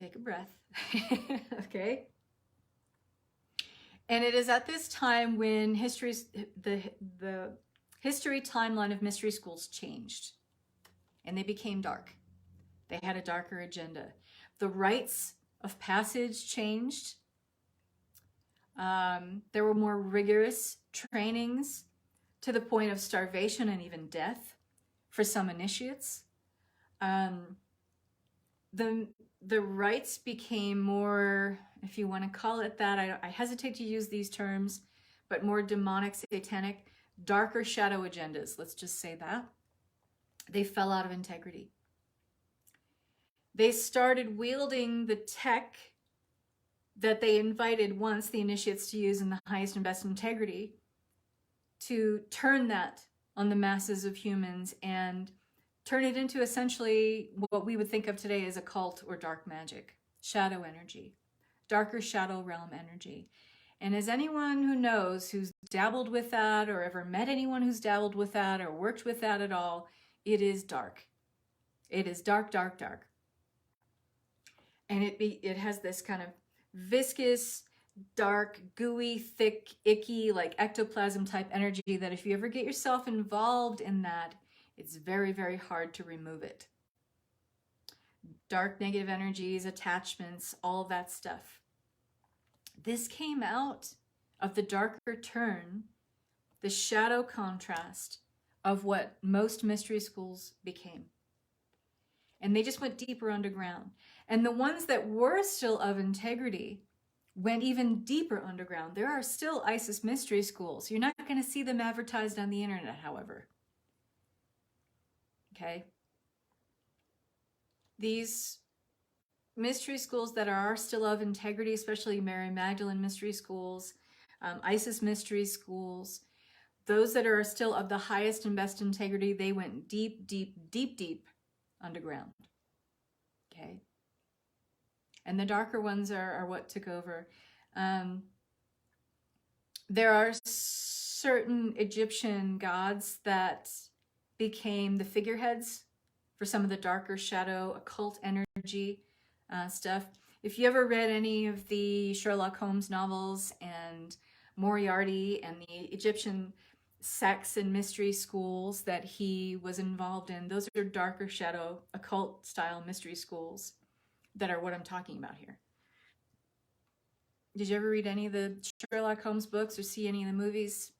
Take a breath. Okay. And it is at this time when the history timeline of mystery schools changed and they became dark. They had a darker agenda. The rites of passage changed. There were more rigorous trainings to the point of starvation and even death for some initiates. The rites became more, if you want to call it that, I hesitate to use these terms, but more demonic, satanic, darker shadow agendas. Let's just say that. They fell out of integrity. They started wielding the tech that they invited once the initiates to use in the highest and best integrity to turn that on the masses of humans and turn it into essentially what we would think of today as occult or dark magic, shadow energy, darker shadow realm energy. And as anyone who knows, who's dabbled with that or ever met anyone who's dabbled with that or worked with that at all, it is dark. It is dark, dark, dark. And it has this kind of viscous, dark, gooey, thick, icky, like ectoplasm type energy that if you ever get yourself involved in that, it's very, very hard to remove it. Dark negative energies, attachments, all that stuff. This came out of the darker turn, the shadow contrast of what most mystery schools became. And they just went deeper underground. And the ones that were still of integrity went even deeper underground. There are still ISIS mystery schools. You're not going to see them advertised on the internet, however. Okay? These mystery schools that are still of integrity, especially Mary Magdalene mystery schools, ISIS mystery schools, those that are still of the highest and best integrity, they went deep, deep, deep, deep underground. Okay? And the darker ones are what took over. There are certain Egyptian gods that became the figureheads for some of the darker shadow occult energy stuff. If you ever read any of the Sherlock Holmes novels and Moriarty and the Egyptian sects and mystery schools that he was involved in, those are darker shadow occult style mystery schools that are what I'm talking about here. Did you ever read any of the Sherlock Holmes books or see any of the movies?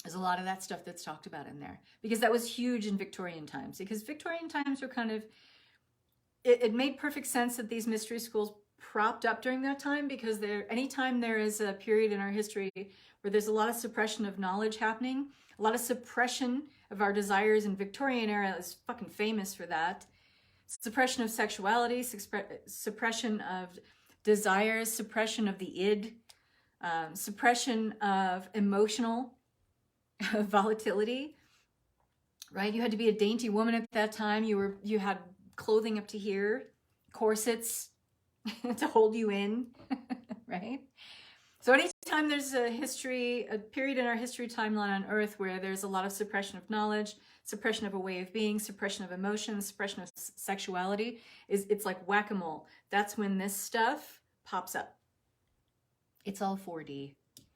There's a lot of that stuff that's talked about in there because that was huge in Victorian times, because Victorian times were kind of, it made perfect sense that these mystery schools propped up during that time, because anytime there is a period in our history where there's a lot of suppression of knowledge happening, a lot of suppression of our desires, and Victorian era is fucking famous for that. Suppression of sexuality, suppression of desires, suppression of the id, suppression of emotional volatility, right? You had to be a dainty woman at that time. You had clothing up to here, corsets to hold you in, right? So anytime anytime there's a period in our history timeline on Earth where there's a lot of suppression of knowledge, suppression of a way of being, suppression of emotions, suppression of sexuality, it's like whack-a-mole. That's when this stuff pops up. It's all 4D.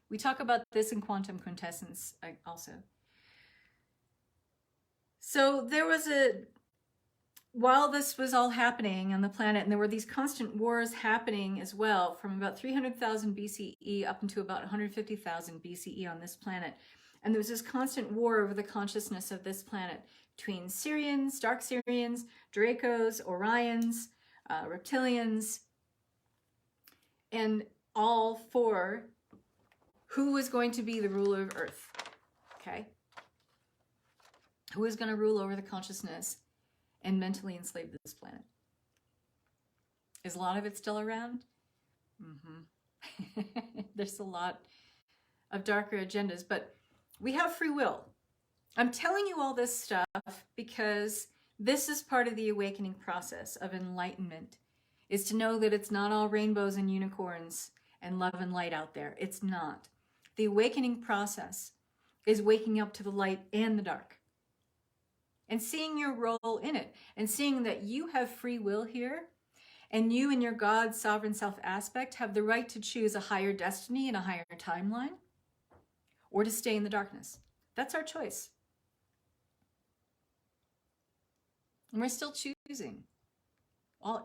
We talk about this in Quantum Quintessence also. So there was while this was all happening on the planet, and there were these constant wars happening as well from about 300,000 BCE up into about 150,000 BCE on this planet. And there was this constant war over the consciousness of this planet between Sirians, Dark Sirians, Dracos, Orions, Reptilians, and all for who was going to be the ruler of Earth, okay? Who is going to rule over the consciousness and mentally enslave this planet? Is a lot of it still around? There's a lot of darker agendas, but we have free will. I'm telling you all this stuff because this is part of the awakening process of enlightenment, is to know that it's not all rainbows and unicorns and love and light out there. It's not. The awakening process is waking up to the light and the dark and seeing your role in it and seeing that you have free will here, and you and your God sovereign self aspect have the right to choose a higher destiny and a higher timeline, or to stay in the darkness. That's our choice. And we're still choosing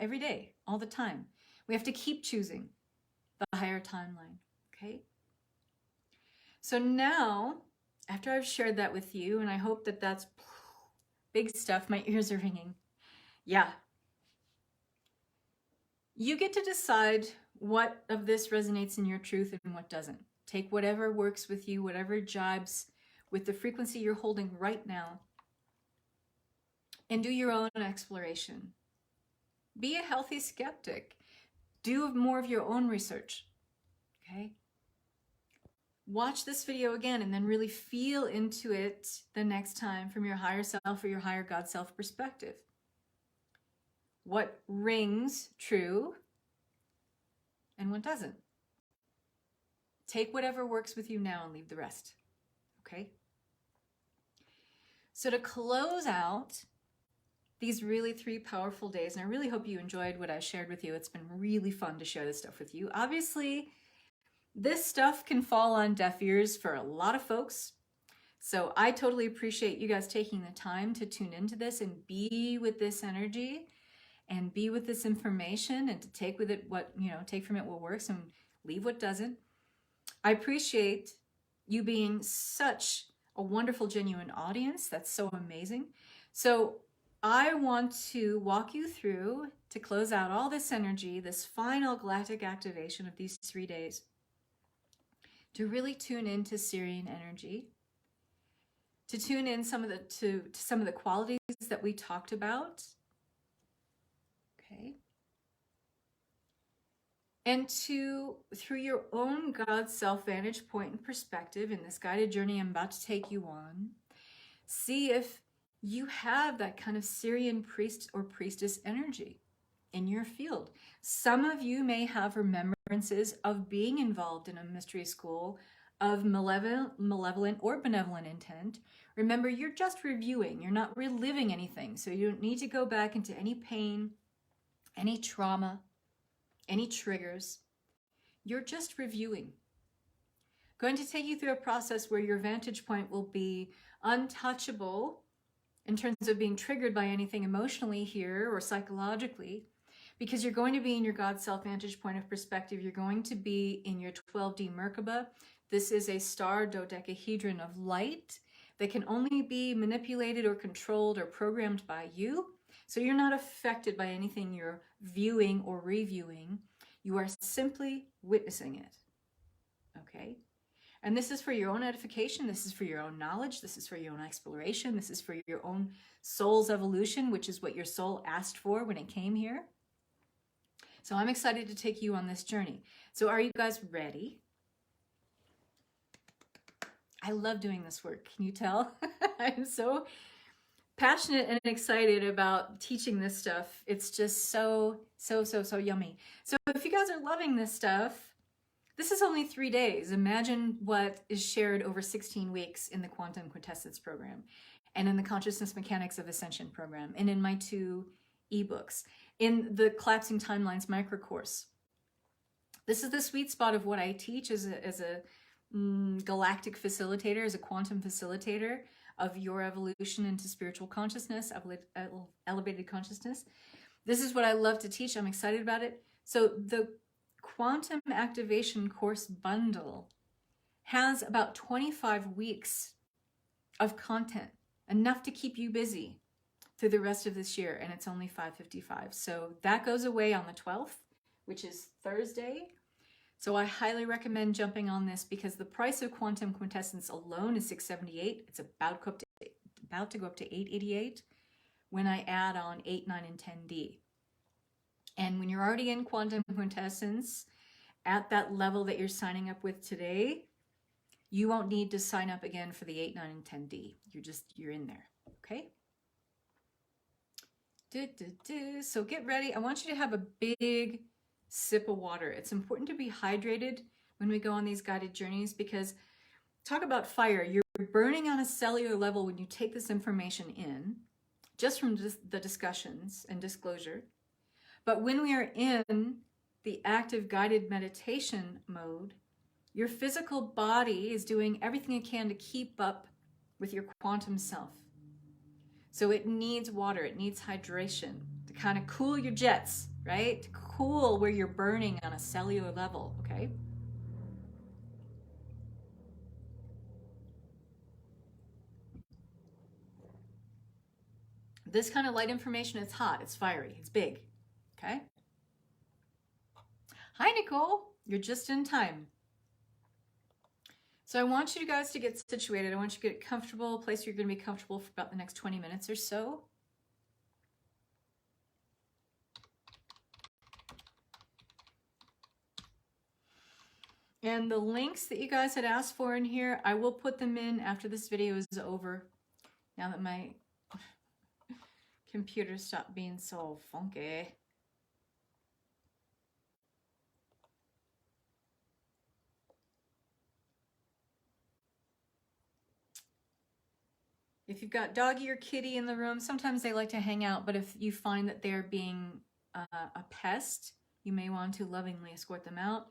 every day, all the time. We have to keep choosing the higher timeline, okay? So now, after I've shared that with you, and I hope that that's big stuff, my ears are ringing. Yeah. You get to decide what of this resonates in your truth and what doesn't. Take whatever works with you, whatever jibes with the frequency you're holding right now, and do your own exploration. Be a healthy skeptic. Do more of your own research, okay? Watch this video again and then really feel into it the next time from your higher self or your higher God self perspective. What rings true and what doesn't. Take whatever works with you now and leave the rest, okay? So to close out these really 3 powerful days, and I really hope you enjoyed what I shared with you. It's been really fun to share this stuff with you. Obviously, this stuff can fall on deaf ears for a lot of folks. So I totally appreciate you guys taking the time to tune into this and be with this energy and be with this information and to take with it what, take from it what works and leave what doesn't. I appreciate you being such a wonderful, genuine audience. That's so amazing. So I want to walk you through, to close out all this energy, this final galactic activation of these 3 days, to really tune into Sirian energy, to tune in to some of the qualities that we talked about, okay? And to, through your own God self vantage point and perspective in this guided journey I'm about to take you on, see if you have that kind of Sirian priest or priestess energy in your field. Some of you may have remembrances of being involved in a mystery school of malevolent or benevolent intent. Remember, you're just reviewing. You're not reliving anything. So you don't need to go back into any pain, any trauma, any triggers. You're just reviewing. Going to take you through a process where your vantage point will be untouchable in terms of being triggered by anything emotionally here or psychologically, because you're going to be in your God self vantage point of perspective. You're going to be in your 12D Merkaba. This is a star dodecahedron of light that can only be manipulated or controlled or programmed by you. So you're not affected by anything you're viewing or reviewing. You are simply witnessing it, okay? And this is for your own edification. This is for your own knowledge. This is for your own exploration. This is for your own soul's evolution, which is what your soul asked for when it came here. So I'm excited to take you on this journey. So are you guys ready? I love doing this work. Can you tell? I'm so passionate and excited about teaching this stuff. It's just so yummy. So if you guys are loving this stuff, This is only 3 days. Imagine what is shared over 16 weeks in the Quantum Quintessence program and in the Consciousness Mechanics of Ascension program and in my 2 ebooks, in the Collapsing Timelines micro course. This is the sweet spot of what I teach as a galactic facilitator, as a quantum facilitator of your evolution into spiritual consciousness, elevated consciousness. This is what I love to teach. I'm excited about it. So the Quantum Activation course bundle has about 25 weeks of content, enough to keep you busy through the rest of this year, and it's only $555. So that goes away on the 12th, which is Thursday. So I highly recommend jumping on this because the price of Quantum Quintessence alone is $678. It's about to go up to $888 when I add on 8, 9, and 10D. And when you're already in Quantum Quintessence at that level that you're signing up with today, you won't need to sign up again for the 8, 9, and 10D. You're in there, okay? So get ready. I want you to have a big sip of water. It's important to be hydrated when we go on these guided journeys because talk about fire. You're burning on a cellular level when you take this information in, just from the discussions and disclosure. But when we are in the active guided meditation mode, your physical body is doing everything it can to keep up with your quantum self. So it needs water, it needs hydration to kind of cool your jets, right? To cool where you're burning on a cellular level, okay? This kind of light information, it's hot, it's fiery, it's big, okay? Hi, Nicole. You're just in time. So I want you guys to get situated. I want you to get comfortable, a place where you're going to be comfortable for about the next 20 minutes or so. And the links that you guys had asked for in here, I will put them in after this video is over. Now that my computer stopped being so funky. If you've got doggy or kitty in the room, sometimes they like to hang out, but if you find that they're being a pest, you may want to lovingly escort them out.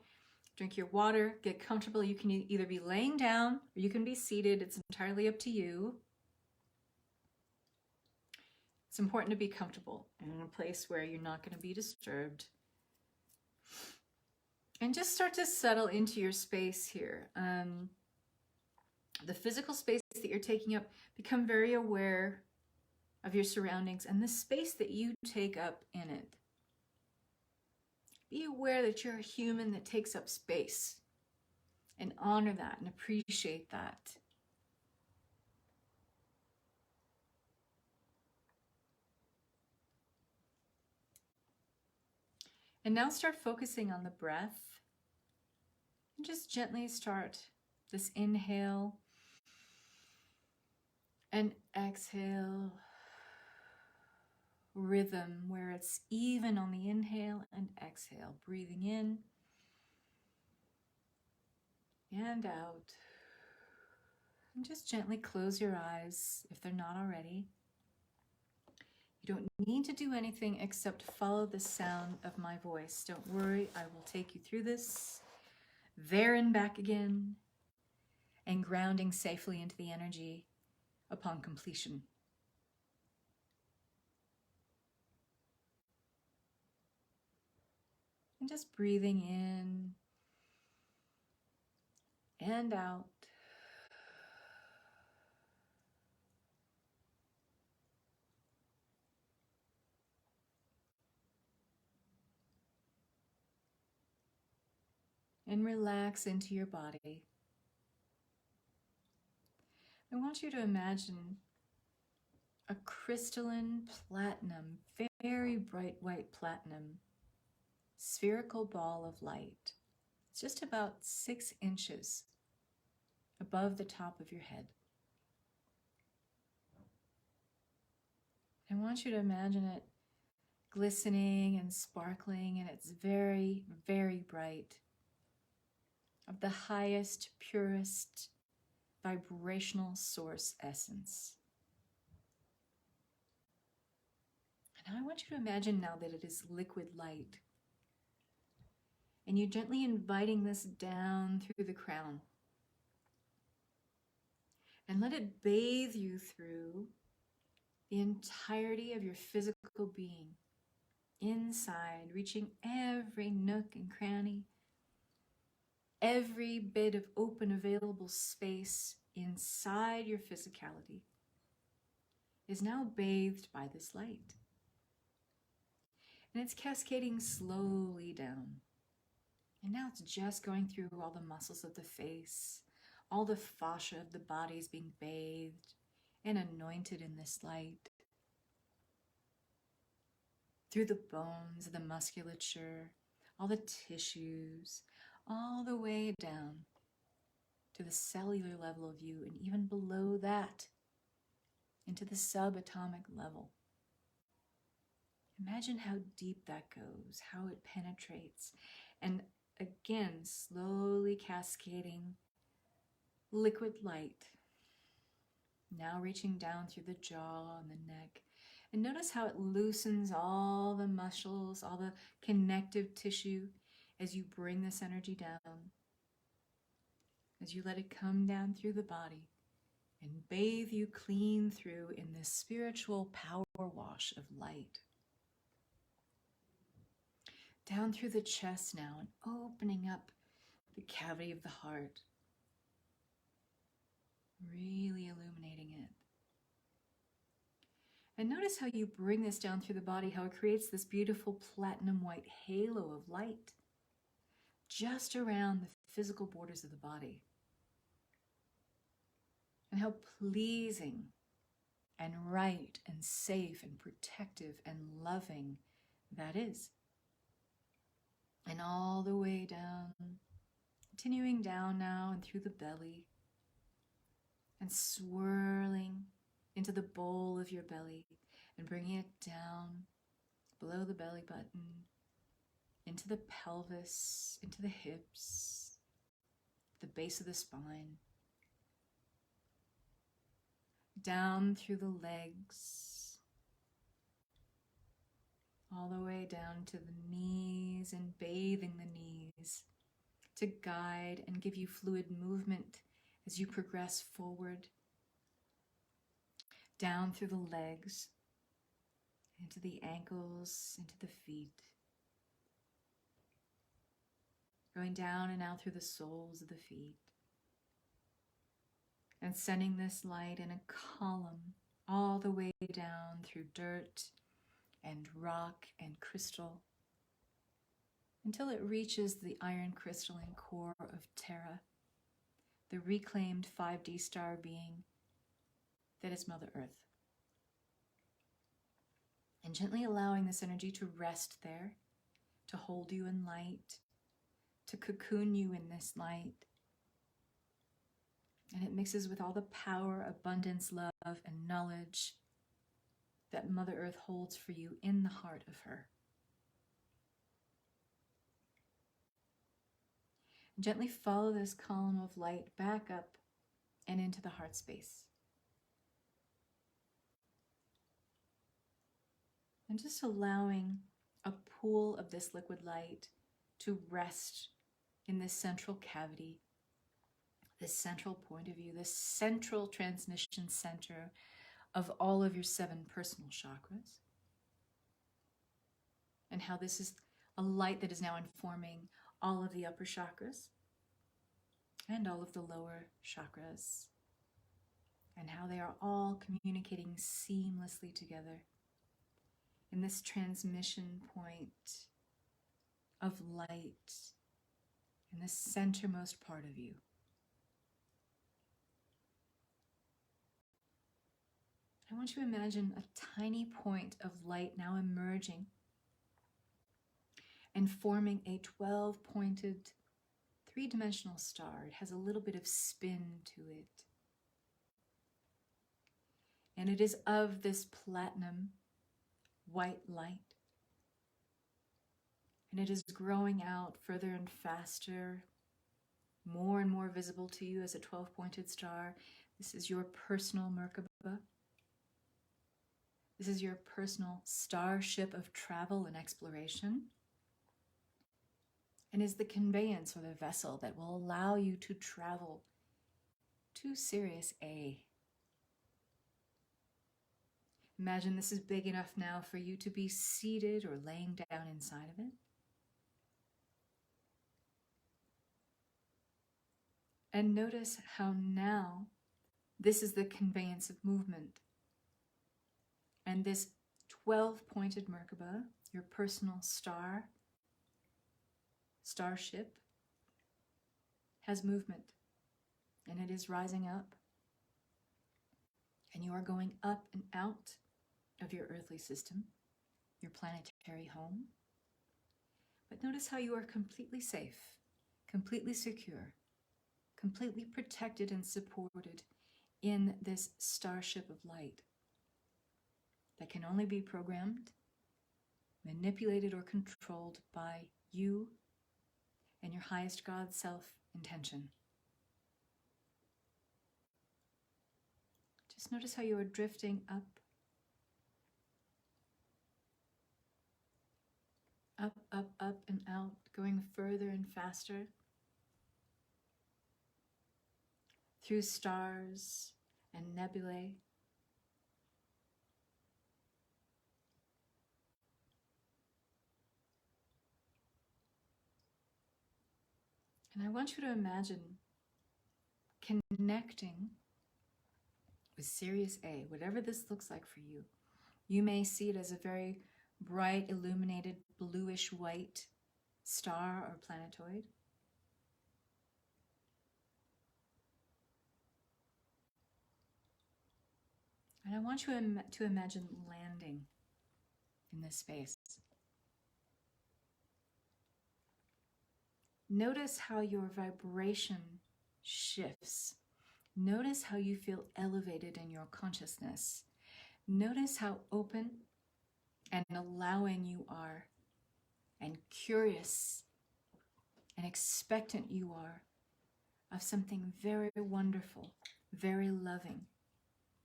Drink your water, get comfortable. You can either be laying down or you can be seated. It's entirely up to you. It's important to be comfortable and in a place where you're not going to be disturbed. And just start to settle into your space here. The physical space that you're taking up, become very aware of your surroundings and the space that you take up in it. Be aware that you're a human that takes up space and honor that and appreciate that. And now start focusing on the breath and just gently start this inhale and exhale rhythm where it's even on the inhale and exhale, breathing in and out. And just gently close your eyes if they're not already. You don't need to do anything except follow the sound of my voice. Don't worry, I will take you through this, there and back again, and grounding safely into the energy upon completion. And just breathing in and out. And relax into your body. I want you to imagine a crystalline platinum, very bright white platinum, spherical ball of light. It's just about 6 inches above the top of your head. I want you to imagine it glistening and sparkling, and it's very, very bright. of the highest, purest vibrational source essence. And I want you to imagine now that it is liquid light. And you're gently inviting this down through the crown. And let it bathe you through the entirety of your physical being, inside, reaching every nook and cranny, every bit of open available space inside your physicality is now bathed by this light. And it's cascading slowly down. And now it's just going through all the muscles of the face, all the fascia of the body is being bathed and anointed in this light. Through the bones, the musculature, all the tissues, all the way down to the cellular level of you, and even below that, into the subatomic level. Imagine how deep that goes, how it penetrates, and again, slowly cascading liquid light, now reaching down through the jaw and the neck. And notice how it loosens all the muscles, all the connective tissue as you bring this energy down, as you let it come down through the body and bathe you clean through in this spiritual power wash of light. Down through the chest now and opening up the cavity of the heart, really illuminating it. And notice how you bring this down through the body, how it creates this beautiful platinum white halo of light just around the physical borders of the body. And how pleasing and right and safe and protective and loving that is. And all the way down, continuing down now and through the belly, and swirling into the bowl of your belly and bringing it down below the belly button, into the pelvis, into the hips, the base of the spine, down through the legs, all the way down to the knees, and bathing the knees to guide and give you fluid movement as you progress forward, down through the legs, into the ankles, into the feet, going down and out through the soles of the feet, and sending this light in a column all the way down through dirt and rock and crystal until it reaches the iron crystalline core of Terra, the reclaimed 5D star being that is Mother Earth. And gently allowing this energy to rest there, to hold you in light, to cocoon you in this light. And it mixes with all the power, abundance, love, and knowledge that Mother Earth holds for you in the heart of her. And gently follow this column of light back up and into the heart space. And just allowing a pool of this liquid light to rest in this central cavity, this central point of view, this central transmission center of all of your 7 personal chakras. And how this is a light that is now informing all of the upper chakras and all of the lower chakras, and how they are all communicating seamlessly together in this transmission point of light in the centermost part of you. I want you to imagine a tiny point of light now emerging and forming a 12-pointed 3-dimensional star. It has a little bit of spin to it. And it is of this platinum white light. And it is growing out further and faster more and more visible to you as a 12-pointed star. This is your personal Merkaba. This is your personal starship of travel and exploration, and is the conveyance or the vessel that will allow you to travel to Sirius A. Imagine this is big enough now for you to be seated or laying down inside of it. And notice how now this is the conveyance of movement. And this 12-pointed Merkaba, your personal starship, has movement. And it is rising up. And you are going up and out of your earthly system, your planetary home. But notice how you are completely safe, completely secure, completely protected and supported in this starship of light that can only be programmed, manipulated, or controlled by you and your highest God self intention. Just notice how you are drifting up, up, up, up and out, going further and faster through stars and nebulae. And I want you to imagine connecting with Sirius A, whatever this looks like for you. You may see it as a very bright, illuminated, bluish white star or planetoid. And I want you to imagine landing in this space. Notice how your vibration shifts. Notice how you feel elevated in your consciousness. Notice how open and allowing you are, and curious and expectant you are of something very wonderful, very loving,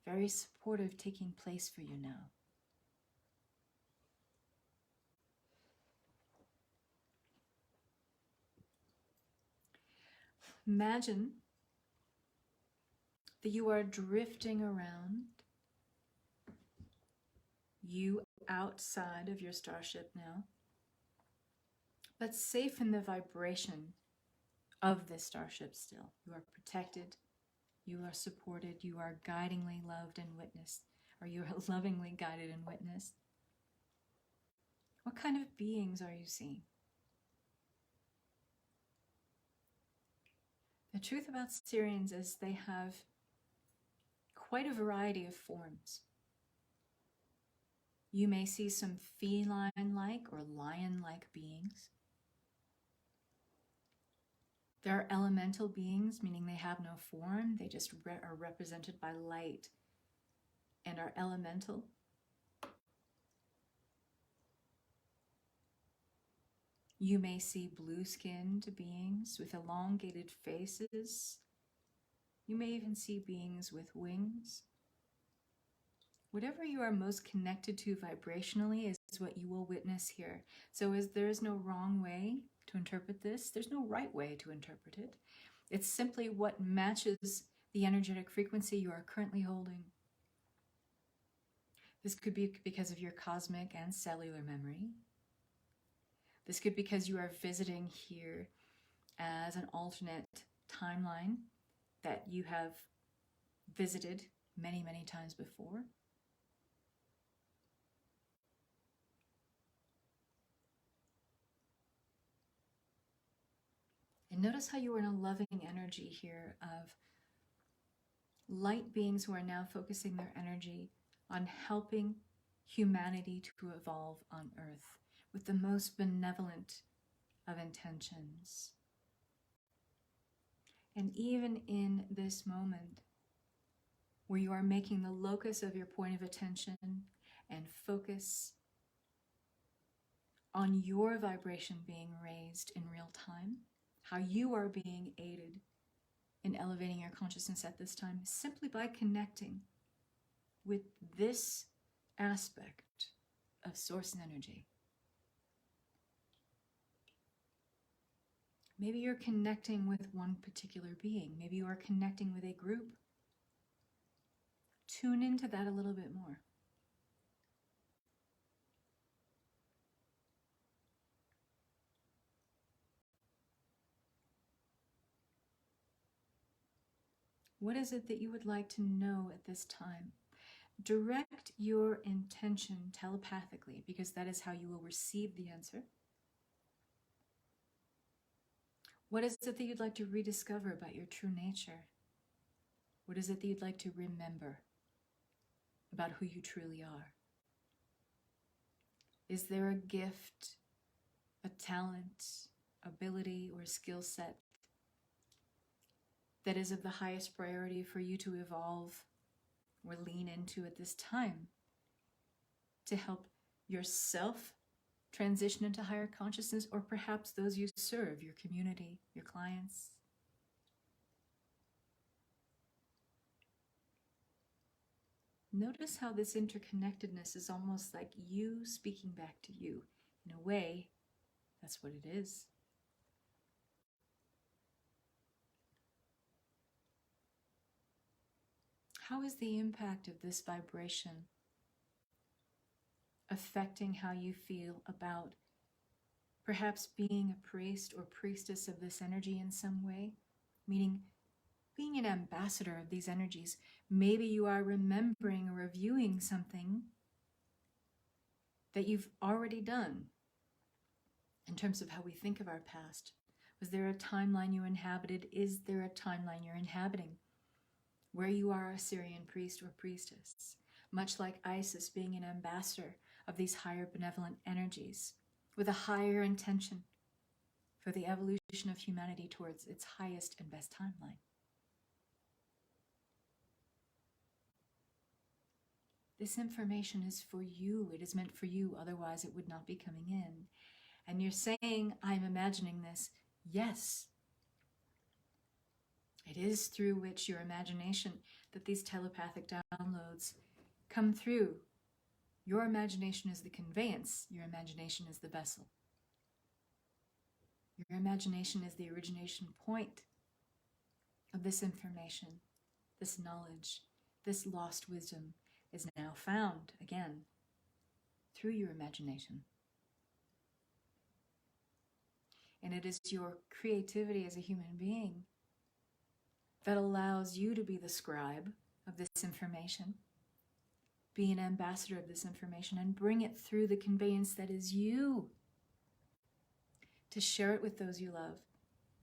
very supportive taking place for you now. Imagine that you are drifting around, you outside of your starship now, but safe in the vibration of this starship still. You are protected, you are supported, you are guidingly loved and witnessed, or you are lovingly guided and witnessed. What kind of beings are you seeing? The truth about Sirians is they have quite a variety of forms. You may see some feline-like or lion-like beings. There are elemental beings, meaning they have no form. They just are represented by light and are elemental. You may see blue-skinned beings with elongated faces. You may even see beings with wings. Whatever you are most connected to vibrationally is what you will witness here. So there is no wrong way to interpret this. There's no right way to interpret it. It's simply what matches the energetic frequency you are currently holding. This could be because of your cosmic and cellular memory. This could be because you are visiting here as an alternate timeline that you have visited many, many times before. And notice how you are in a loving energy here of light beings who are now focusing their energy on helping humanity to evolve on Earth with the most benevolent of intentions. And even in this moment, where you are making the locus of your point of attention and focus on your vibration being raised in real time, how you are being aided in elevating your consciousness at this time simply by connecting with this aspect of source energy. Maybe you're connecting with one particular being. Maybe you are connecting with a group. Tune into that a little bit more. What is it that you would like to know at this time? Direct your intention telepathically, because that is how you will receive the answer. What is it that you'd like to rediscover about your true nature? What is it that you'd like to remember about who you truly are? Is there a gift, a talent, ability, or skill set that is of the highest priority for you to evolve or lean into at this time to help yourself transition into higher consciousness, or perhaps those you serve, your community, your clients? Notice how this interconnectedness is almost like you speaking back to you. In a way, that's what it is. How is the impact of this vibration affecting how you feel about perhaps being a priest or priestess of this energy in some way? Meaning, being an ambassador of these energies. Maybe you are remembering or reviewing something that you've already done in terms of how we think of our past. Was there a timeline you inhabited? Is there a timeline you're inhabiting where you are a Sirian priest or priestess? Much like Isis being an ambassador of these higher benevolent energies with a higher intention for the evolution of humanity towards its highest and best timeline. This information is for you. It is meant for you. Otherwise, it would not be coming in. And you're saying, I'm imagining this. Yes. It is through which your imagination that these telepathic downloads come through. Your imagination is the conveyance. Your imagination is the vessel. Your imagination is the origination point of this information, this knowledge, this lost wisdom is now found again through your imagination. And it is your creativity as a human being that allows you to be the scribe of this information, be an ambassador of this information, and bring it through the conveyance that is you, to share it with those you love,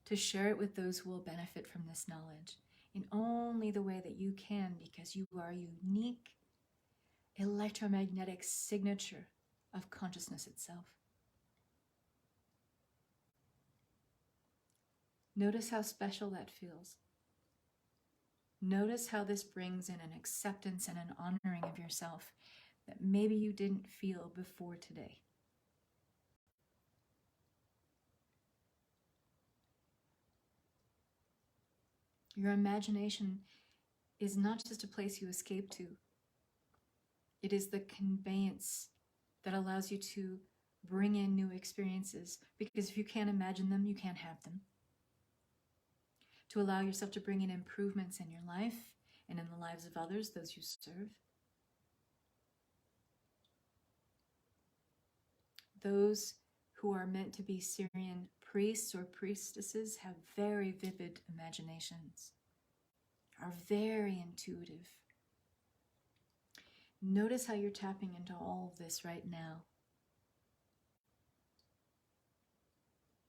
to share it with those who will benefit from this knowledge in only the way that you can, because you are a unique electromagnetic signature of consciousness itself. Notice how special that feels. Notice how this brings in an acceptance and an honoring of yourself that maybe you didn't feel before today. Your imagination is not just a place you escape to. It is the conveyance that allows you to bring in new experiences, because if you can't imagine them, you can't have them. To allow yourself to bring in improvements in your life and in the lives of others, those you serve. Those who are meant to be Sirian priests or priestesses have very vivid imaginations, are very intuitive. Notice how you're tapping into all of this right now.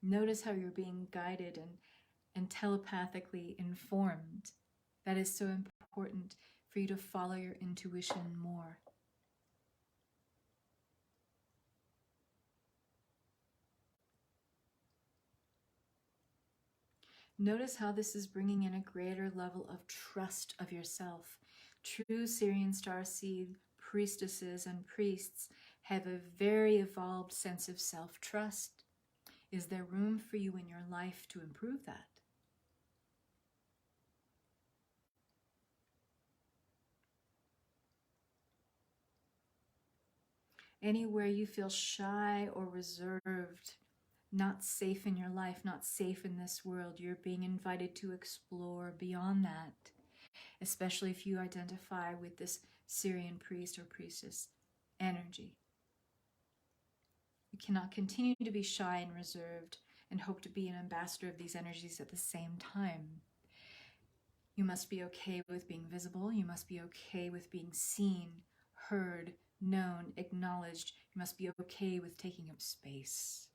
Notice how you're being guided and telepathically informed. That is so important for you to follow your intuition more. Notice how this is bringing in a greater level of trust of yourself. True Sirian starseed priestesses and priests have a very evolved sense of self-trust. Is there room for you in your life to improve that? Anywhere you feel shy or reserved, not safe in your life, not safe in this world, you're being invited to explore beyond that, especially if you identify with this Sirian priest or priestess energy. You cannot continue to be shy and reserved and hope to be an ambassador of these energies at the same time. You must be okay with being visible. You must be okay with being seen, heard, known, acknowledged. You must be okay with taking up space.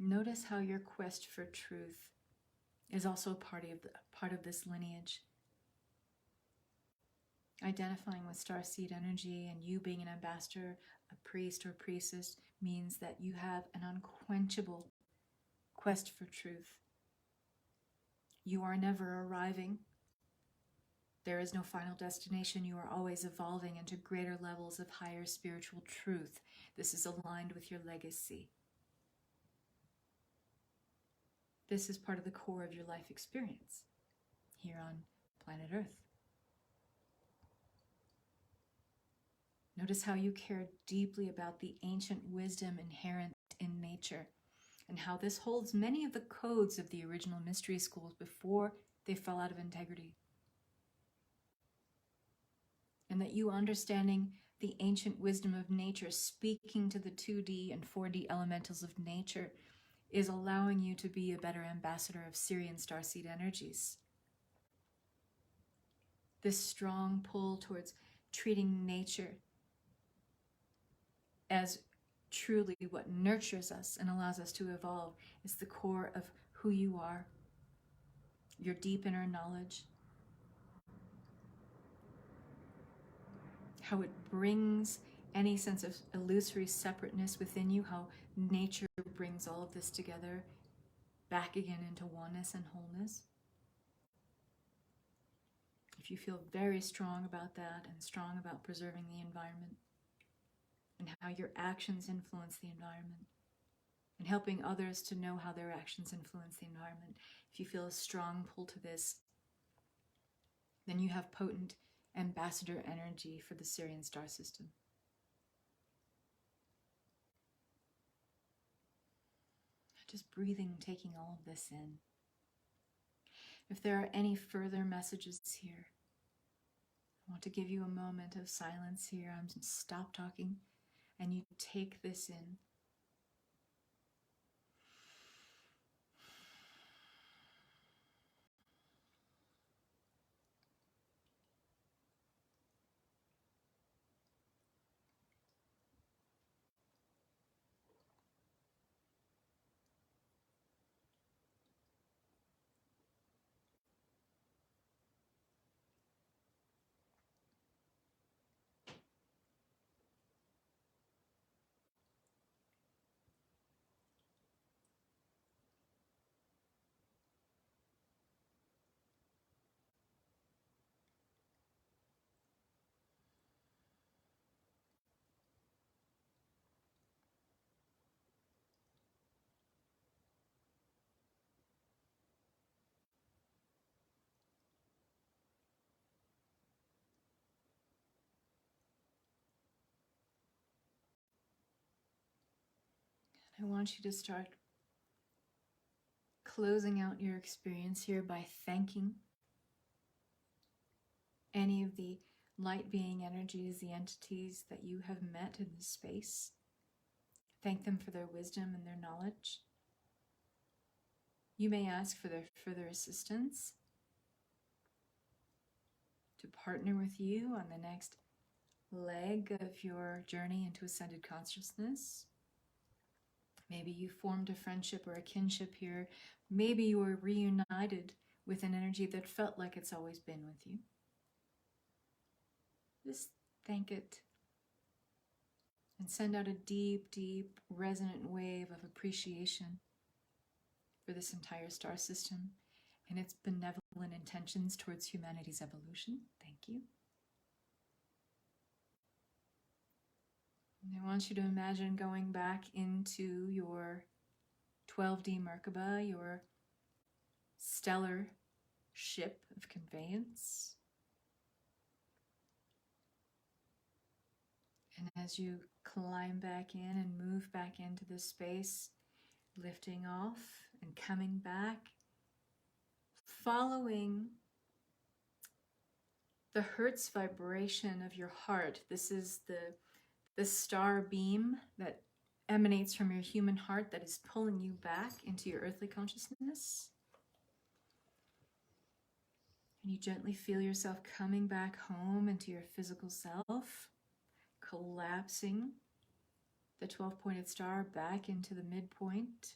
Notice how your quest for truth is also part of this lineage. Identifying with starseed energy and you being an ambassador, a priest or priestess, means that you have an unquenchable quest for truth. You are never arriving. There is no final destination. You are always evolving into greater levels of higher spiritual truth. This is aligned with your legacy. This is part of the core of your life experience here on planet Earth. Notice how you care deeply about the ancient wisdom inherent in nature and how this holds many of the codes of the original mystery schools before they fell out of integrity. And that you understanding the ancient wisdom of nature, speaking to the 2D and 4D elementals of nature, is allowing you to be a better ambassador of Sirian starseed energies. This strong pull towards treating nature as truly what nurtures us and allows us to evolve is the core of who you are, your deep inner knowledge, how it brings any sense of illusory separateness within you, how nature brings all of this together back again into oneness and wholeness. If you feel very strong about that and strong about preserving the environment and how your actions influence the environment and helping others to know how their actions influence the environment, if you feel a strong pull to this, then you have potent ambassador energy for the Sirian star system. Just breathing, taking all of this in. If there are any further messages here, I want to give you a moment of silence here. I'm going to stop talking and you take this in. I want you to start closing out your experience here by thanking any of the light being energies, the entities that you have met in this space. Thank them for their wisdom and their knowledge. You may ask for their further assistance to partner with you on the next leg of your journey into ascended consciousness. Maybe you formed a friendship or a kinship here. Maybe you were reunited with an energy that felt like it's always been with you. Just thank it and send out a deep, deep, resonant wave of appreciation for this entire star system and its benevolent intentions towards humanity's evolution. Thank you. And I want you to imagine going back into your 12D Merkaba, your stellar ship of conveyance. And as you climb back in and move back into this space, lifting off and coming back, following the Hertz vibration of your heart. This is the star beam that emanates from your human heart that is pulling you back into your earthly consciousness. And you gently feel yourself coming back home into your physical self, collapsing the 12-pointed star back into the midpoint,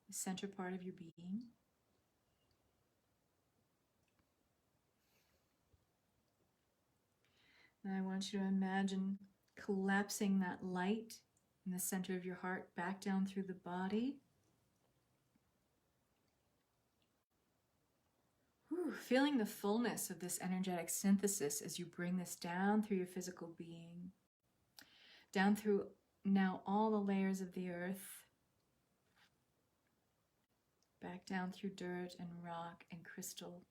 the center part of your being. And I want you to imagine collapsing that light in the center of your heart back down through the body. Feeling the fullness of this energetic synthesis as you bring this down through your physical being, down through now all the layers of the earth, back down through dirt and rock and crystal,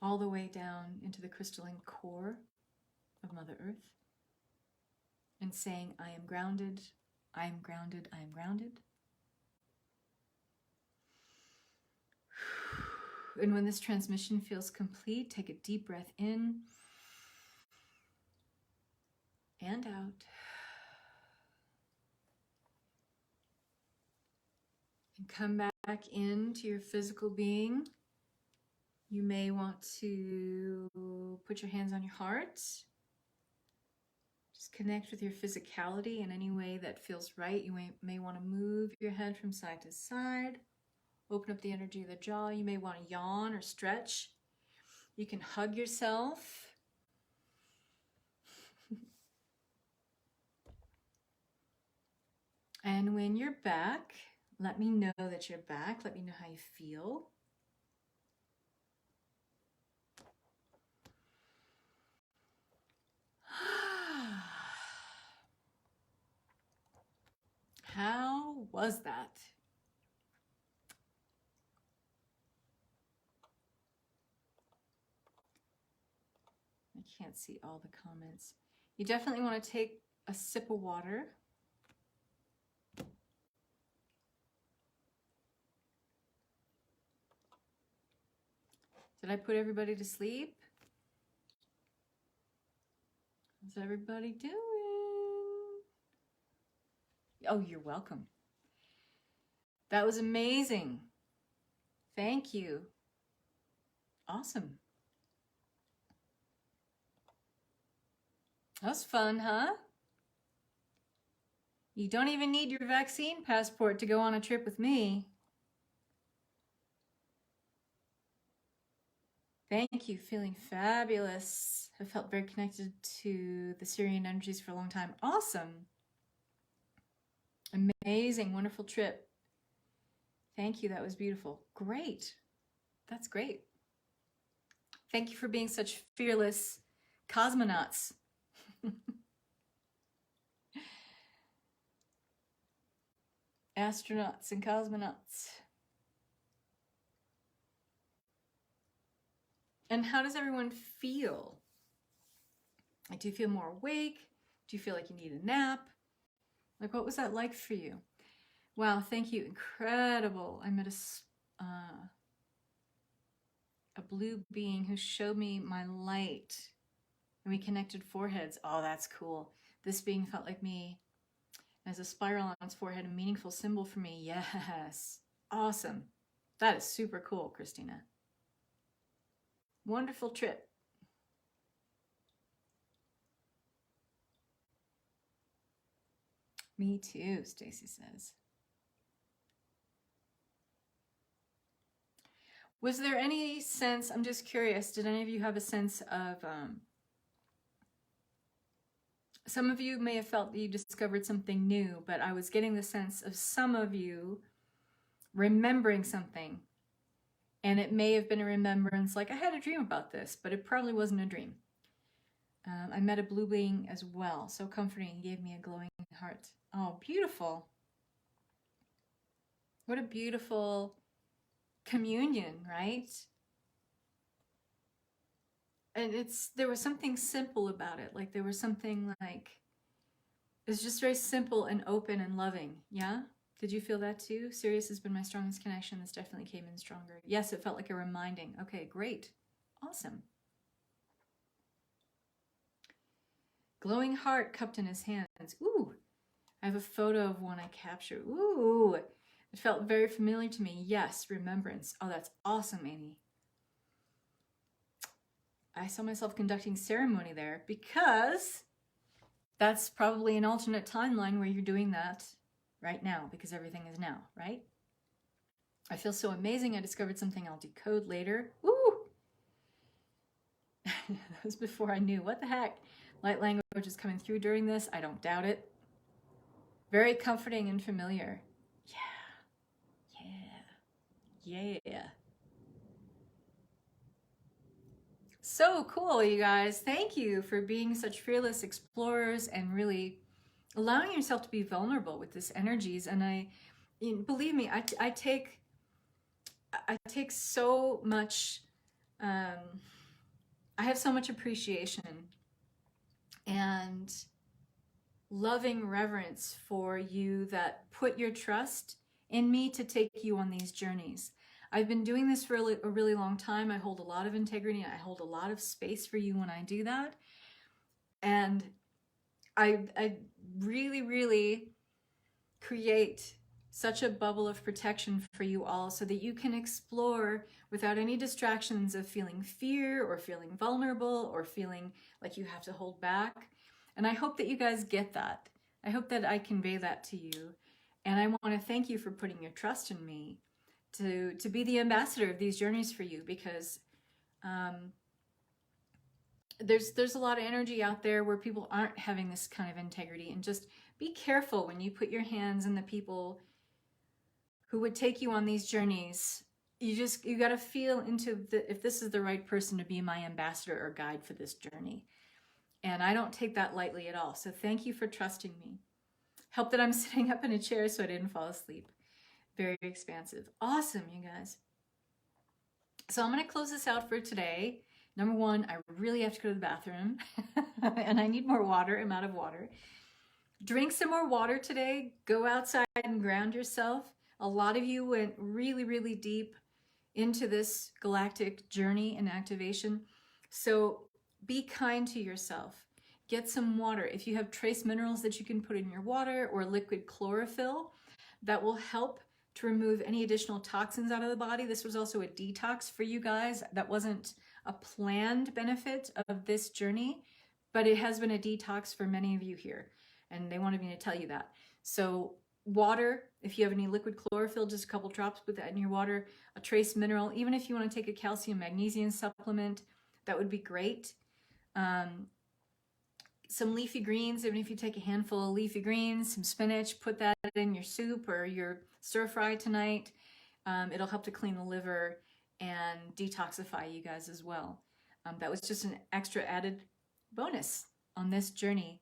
all the way down into the crystalline core of Mother Earth, and saying, I am grounded, I am grounded, I am grounded. And when this transmission feels complete, take a deep breath in and out. And come back into your physical being. You may want to put your hands on your heart. Just connect with your physicality in any way that feels right. You may want to move your head from side to side. Open up the energy of the jaw. You may want to yawn or stretch. You can hug yourself. And when you're back, let me know that you're back. Let me know how you feel. How was that? I can't see all the comments. You definitely want to take a sip of water. Did I put everybody to sleep? How's everybody doing? Oh, you're welcome. That was amazing. Thank you. Awesome. That was fun, huh? You don't even need your vaccine passport to go on a trip with me. Thank you. Feeling fabulous. I felt very connected to the Sirian energies for a long time. Awesome. Amazing. Wonderful trip. Thank you. That was beautiful. Great. That's great. Thank you for being such fearless cosmonauts. Astronauts and cosmonauts. And how does everyone feel? Like, do you feel more awake? Do you feel like you need a nap? Like, what was that like for you? Wow, thank you. Incredible. I met a blue being who showed me my light. And we connected foreheads. Oh, that's cool. This being felt like me. As a spiral on its forehead, a meaningful symbol for me. Yes. Awesome. That is super cool, Christina. Wonderful trip. Me too, Stacy says. Was there any sense, I'm just curious, did any of you have a sense of Some of you may have felt that you discovered something new, but I was getting the sense of some of you remembering something. And it may have been a remembrance like, I had a dream about this, but it probably wasn't a dream. I met a blue being as well. So comforting. He gave me a glowing heart. Oh, beautiful. What a beautiful communion, right? And there was something simple about it. Like there was something like, it's just very simple and open and loving. Yeah? Did you feel that too? Sirius has been my strongest connection. This definitely came in stronger. Yes, it felt like a reminding. Okay, great. Awesome. Glowing heart cupped in his hands. Ooh, I have a photo of one I captured. Ooh, it felt very familiar to me. Yes, remembrance. Oh, that's awesome, Amy. I saw myself conducting ceremony there because that's probably an alternate timeline where you're doing that right now because everything is now, right? I feel so amazing. I discovered something I'll decode later. Woo! That was before I knew. What the heck? Light language is coming through during this. I don't doubt it. Very comforting and familiar. Yeah. So cool, you guys. Thank you for being such fearless explorers and really allowing yourself to be vulnerable with this energies. And believe me, I take so much, I have so much appreciation and loving reverence for you that put your trust in me to take you on these journeys. I've been doing this for a really long time. I hold a lot of integrity. I hold a lot of space for you when I do that. And I really, really create such a bubble of protection for you all so that you can explore without any distractions of feeling fear or feeling vulnerable or feeling like you have to hold back. And I hope that you guys get that. I hope that I convey that to you. And I want to thank you for putting your trust in me to be the ambassador of these journeys for you, because there's a lot of energy out there where people aren't having this kind of integrity. And just be careful when you put your hands in the people who would take you on these journeys. You got to feel into if this is the right person to be my ambassador or guide for this journey. And I don't take that lightly at all. So thank you for trusting me. Help that I'm sitting up in a chair so I didn't fall asleep. Very expansive. Awesome, you guys. So I'm going to close this out for today. Number one, I really have to go to the bathroom and I need more water. I'm out of water. Drink some more water today. Go outside and ground yourself. A lot of you went really, really deep into this galactic journey and activation. So be kind to yourself. Get some water. If you have trace minerals that you can put in your water or liquid chlorophyll, that will help to remove any additional toxins out of the body. This was also a detox for you guys. That wasn't a planned benefit of this journey, but it has been a detox for many of you here. And they wanted me to tell you that. So water, if you have any liquid chlorophyll, just a couple drops, put that in your water. A trace mineral, even if you want to take a calcium magnesium supplement, that would be great. Some leafy greens, even if you take a handful of leafy greens, some spinach, put that in your soup or your stir fry tonight. It'll help to clean the liver and detoxify you guys as well. That was just an extra added bonus on this journey.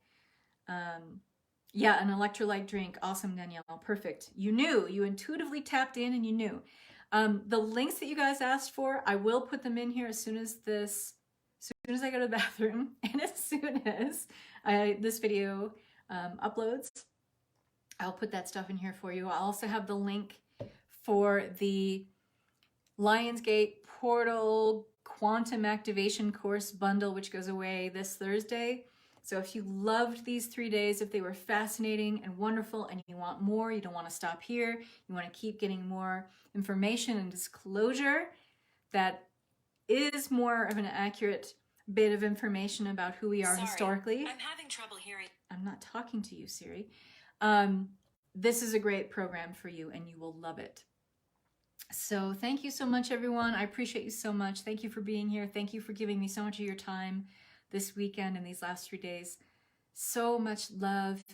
Yeah, an electrolyte drink. Awesome, Danielle. Perfect. You knew. You intuitively tapped in and you knew. The links that you guys asked for, I will put them in here as soon as I go to the bathroom and as soon as this video uploads. I'll put that stuff in here for you. I'll also have the link for the Lionsgate Portal Quantum Activation course bundle, which goes away this Thursday. So if you loved these 3 days, if they were fascinating and wonderful and you want more, you don't want to stop here, you want to keep getting more information and disclosure that is more of an accurate bit of information about who we are historically. I'm having trouble hearing. I'm not talking to you, Siri. This is a great program for you and you will love it. So thank you so much, everyone. I appreciate you so much. Thank you for being here. Thank you for giving me so much of your time this weekend and these last 3 days. So much love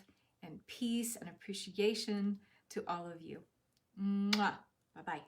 and peace and appreciation to all of you. Mwah. Bye-bye.